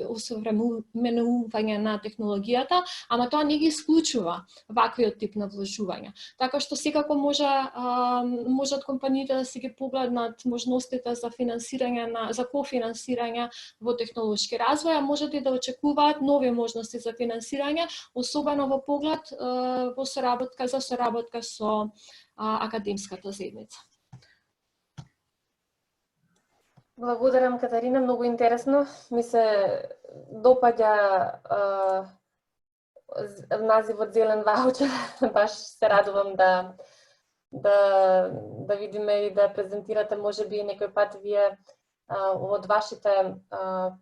осовременување на технологијата, ама тоа не ги исклучува ваквиот тип на вложување. Така што секако можат компаниите да си ги погледнат можностите за финансирање за кофинансирање во технолошки развој, а можат и да очекуваат нови можности за финансирање, особено во поглед во соработка со академската заедница. Благодарам, Катарина, многу интересно. Ми се допаѓа називот зелен ваучер. Баш се радувам да видиме и да презентирате можеби некој пат вие од вашите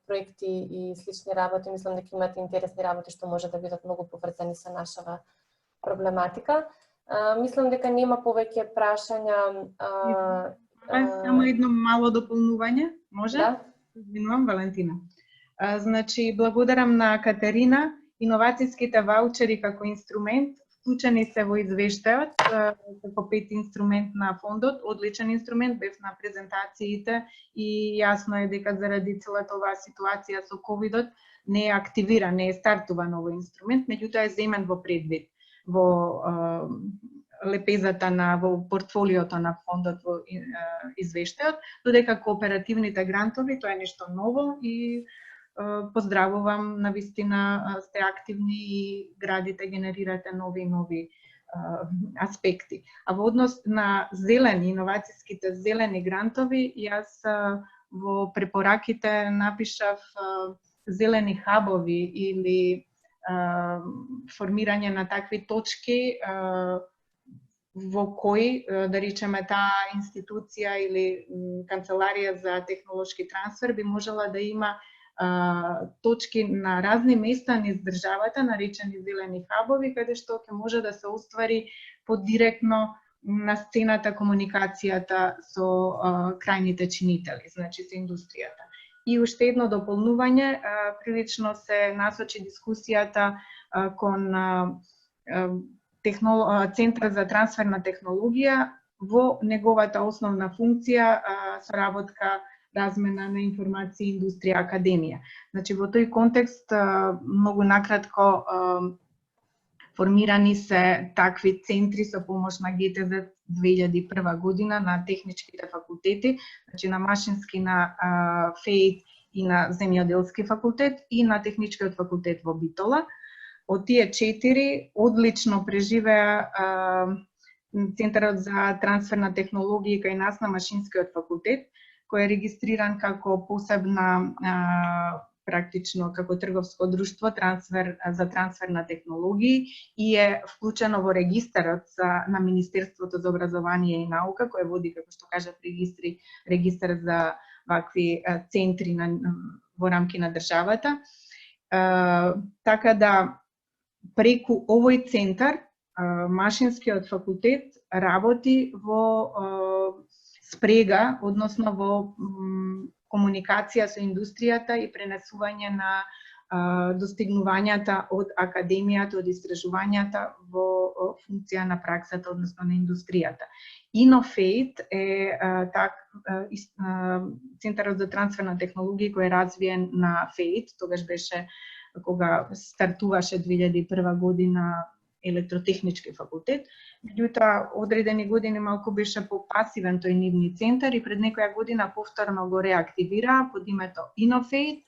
проекти и слични работи. Мислам дека имате интересни работи што може да бидат многу поврзани со нашава проблематика. Мислам дека нема повеќе прашања. Само едно мало дополнување, може? Да. Извинувам, Валентина. Значи, благодарам на Катерина. Иновацијските ваучери како инструмент вклучени се во извештајот како 5 инструмент на фондот, одличен инструмент, бев на презентациите и јасно е дека заради целата оваа ситуација со ковидот не е активиран, не е стартуван овој инструмент, меѓутоа е земен во предвид во лепезата во портфолиото на фондот во извештајот, додека кооперативните грантови тоа е нешто ново и поздравувам, навистина сте активни и градите, генерирате нови аспекти. А во однос на иновацијските зелени грантови, јас во препораките напишав зелени хабови или формирање на такви точки во кои, да речеме, таа институција или канцеларија за технолошки трансфер би можела да има точки на разни места низ државата, наречени зелени хабови, каде што ќе може да се оствари подиректно на сцената комуникацијата со крајните чинители, значи со индустријата. И уште едно дополнување, прилично се насочи дискусијата кон Центар за трансферна технологија во неговата основна функција соработка, размена на информации, индустрија, академија. Значи, во тој контекст, многу накратко формирани се такви центри со помош на ГТЗ 2001 година на техничките факултети, значи на Машински, на ФЕИТ и на Земјоделски факултет и на Техничкиот факултет во Битола. Од тие 4 одлично преживеа Центарот за трансферна технологија кај нас на Машинскиот факултет, кој е регистриран како посебна, практично како трговско друштво за трансфер на технологии и е вклучено во регистарот на Министерството за образование и наука, кој води, како што кажав, регистар за вакви центри во рамки на државата. Така да, преку овој центар, Машинскиот факултет работи во спрега, односно во комуникација со индустријата и пренесување на достигнувањата од академијата, од истражувањата во функција на праксата, односно на индустријата. Innovate е Центарот за трансферна технологија кој е развиен на FATE, тогаш беше кога стартуваше 2001 година електротехнички факултет. Меѓутоа, одредени години малку беше попасивен тој нивни центар и пред некоја година повторно го реактивира под името Innovate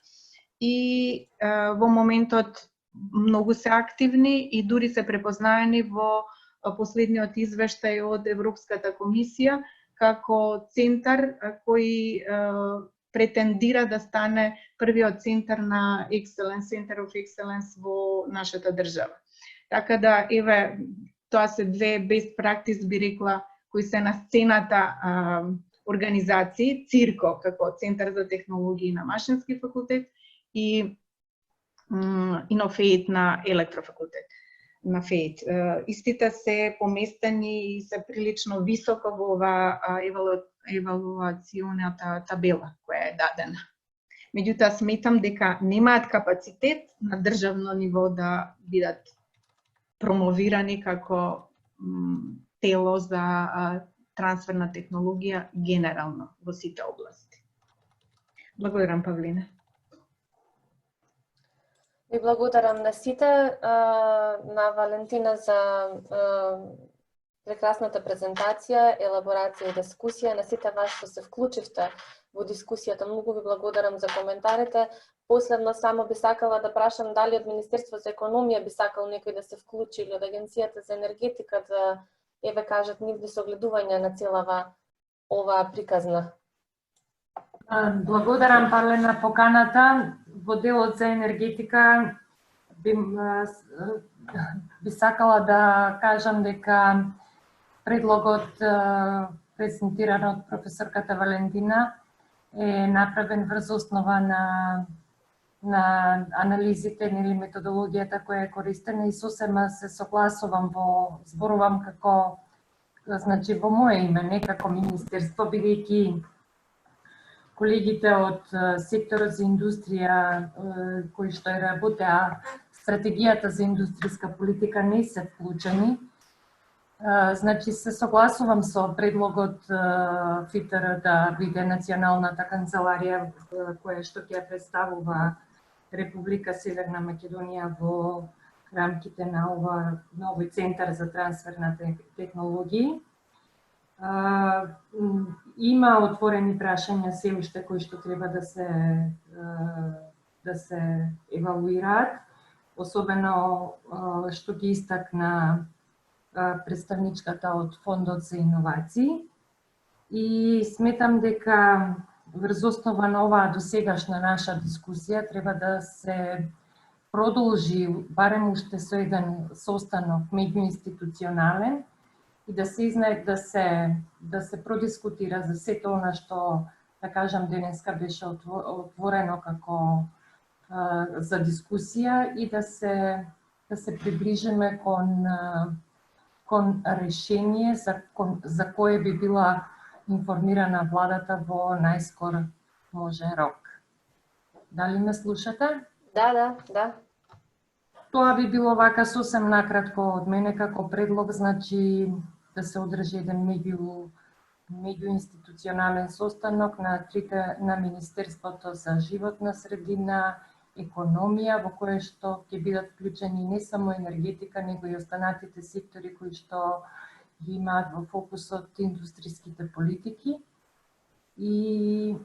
и во моментот многу се активни и дури се препознаени во последниот извештај од Европската комисија како центар кој претендира да стане првиот центар на Excellence, Center of Excellence во нашата држава. Така да, еве, тоа се две best practice, би рекла, кои се на сцената организации, ЦИРКО, како Центар за технологии на Машински факултет и Innovate на Електрофакултет. На FATE. Истите се поместени и се прилично високо во ова евалуационата табела која е дадена. Меѓутоа, сметам дека немаат капацитет на државно ниво да бидат промовирани како тело за трансферна технологија генерално во сите области. Благодарам, Павлина. Ви благодарам на сите, на Валентина за прекрасната презентација, елаборација и дискусија, на сите вас што се вклучивте во дискусијата. Многу ви благодарам за коментарите. Последно само би сакала да прашам дали од Министерство за економија би сакал некој да се вклучи или од Агенцијата за енергетика да еве кажат нивни согледувања на целава оваа приказна. Благодарам, Павлена, поканата. Во делот за енергетика би сакала да кажам дека предлогот презентиран од професорката Валентина е направен врз основа на анализите или методологијата која е користена и сосема се согласувам зборувам како, значи во моје име, не како министерство, бидејќи колегите од секторот за индустрија кои што работеа стратегијата за индустријска политика не се вклучени. Значи се согласувам со предлогот ФИТР да биде националната канцеларија која што ќе представува Република Северна Македонија во рамките на овој центар за трансферна технологии. Има отворени прашања се уште кои што треба да се евалуираат, особено што ги истакна представничката од Фондот за иновации. И сметам дека врз основа на оваа досегашна наша дискусија треба да се продолжи барем уште со еден состанок меѓуинституционален и да се да се продискутира за сето она што, да кажам, денеска беше отворено како за дискусија и да се приближиме кон решение за кое би била информирана владата во најскор можен рок. Дали ме слушате? Да. Тоа би било вака сосем накратко од мене како предлог, значи да се одржи еден меѓуинституционален состанок на Министерството за животна средина, економија, во кое што ќе бидат вклучени не само енергетика, него и останатите сектори кои што ги имаат во фокусот индустријските политики. И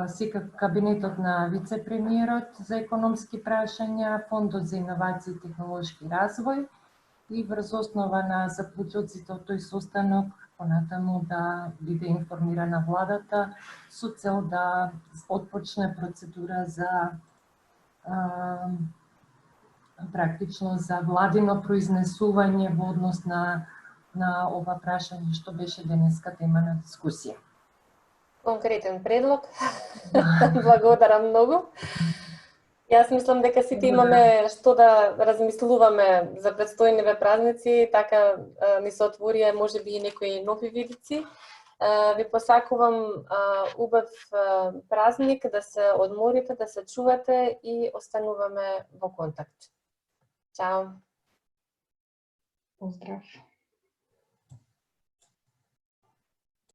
секако кабинетот на вице-премиерот за економски прашања, Фондот за иновации и технолошки развој и врз основа на заклучоците од тој состанок понатаму да биде информирана владата со цел да отпочне процедура за практично за владино произнесување во однос на ова прашање што беше денеска тема на дискусија. конкретен предлог. Благодарам многу. Јас мислам дека сите имаме што да размислуваме за предстојниве празници, така ни се отворија можеби и некои нови видици. Ви посакувам убав празник, да се одморите, да се чувате и остануваме во контакт. Чао! Поздрав!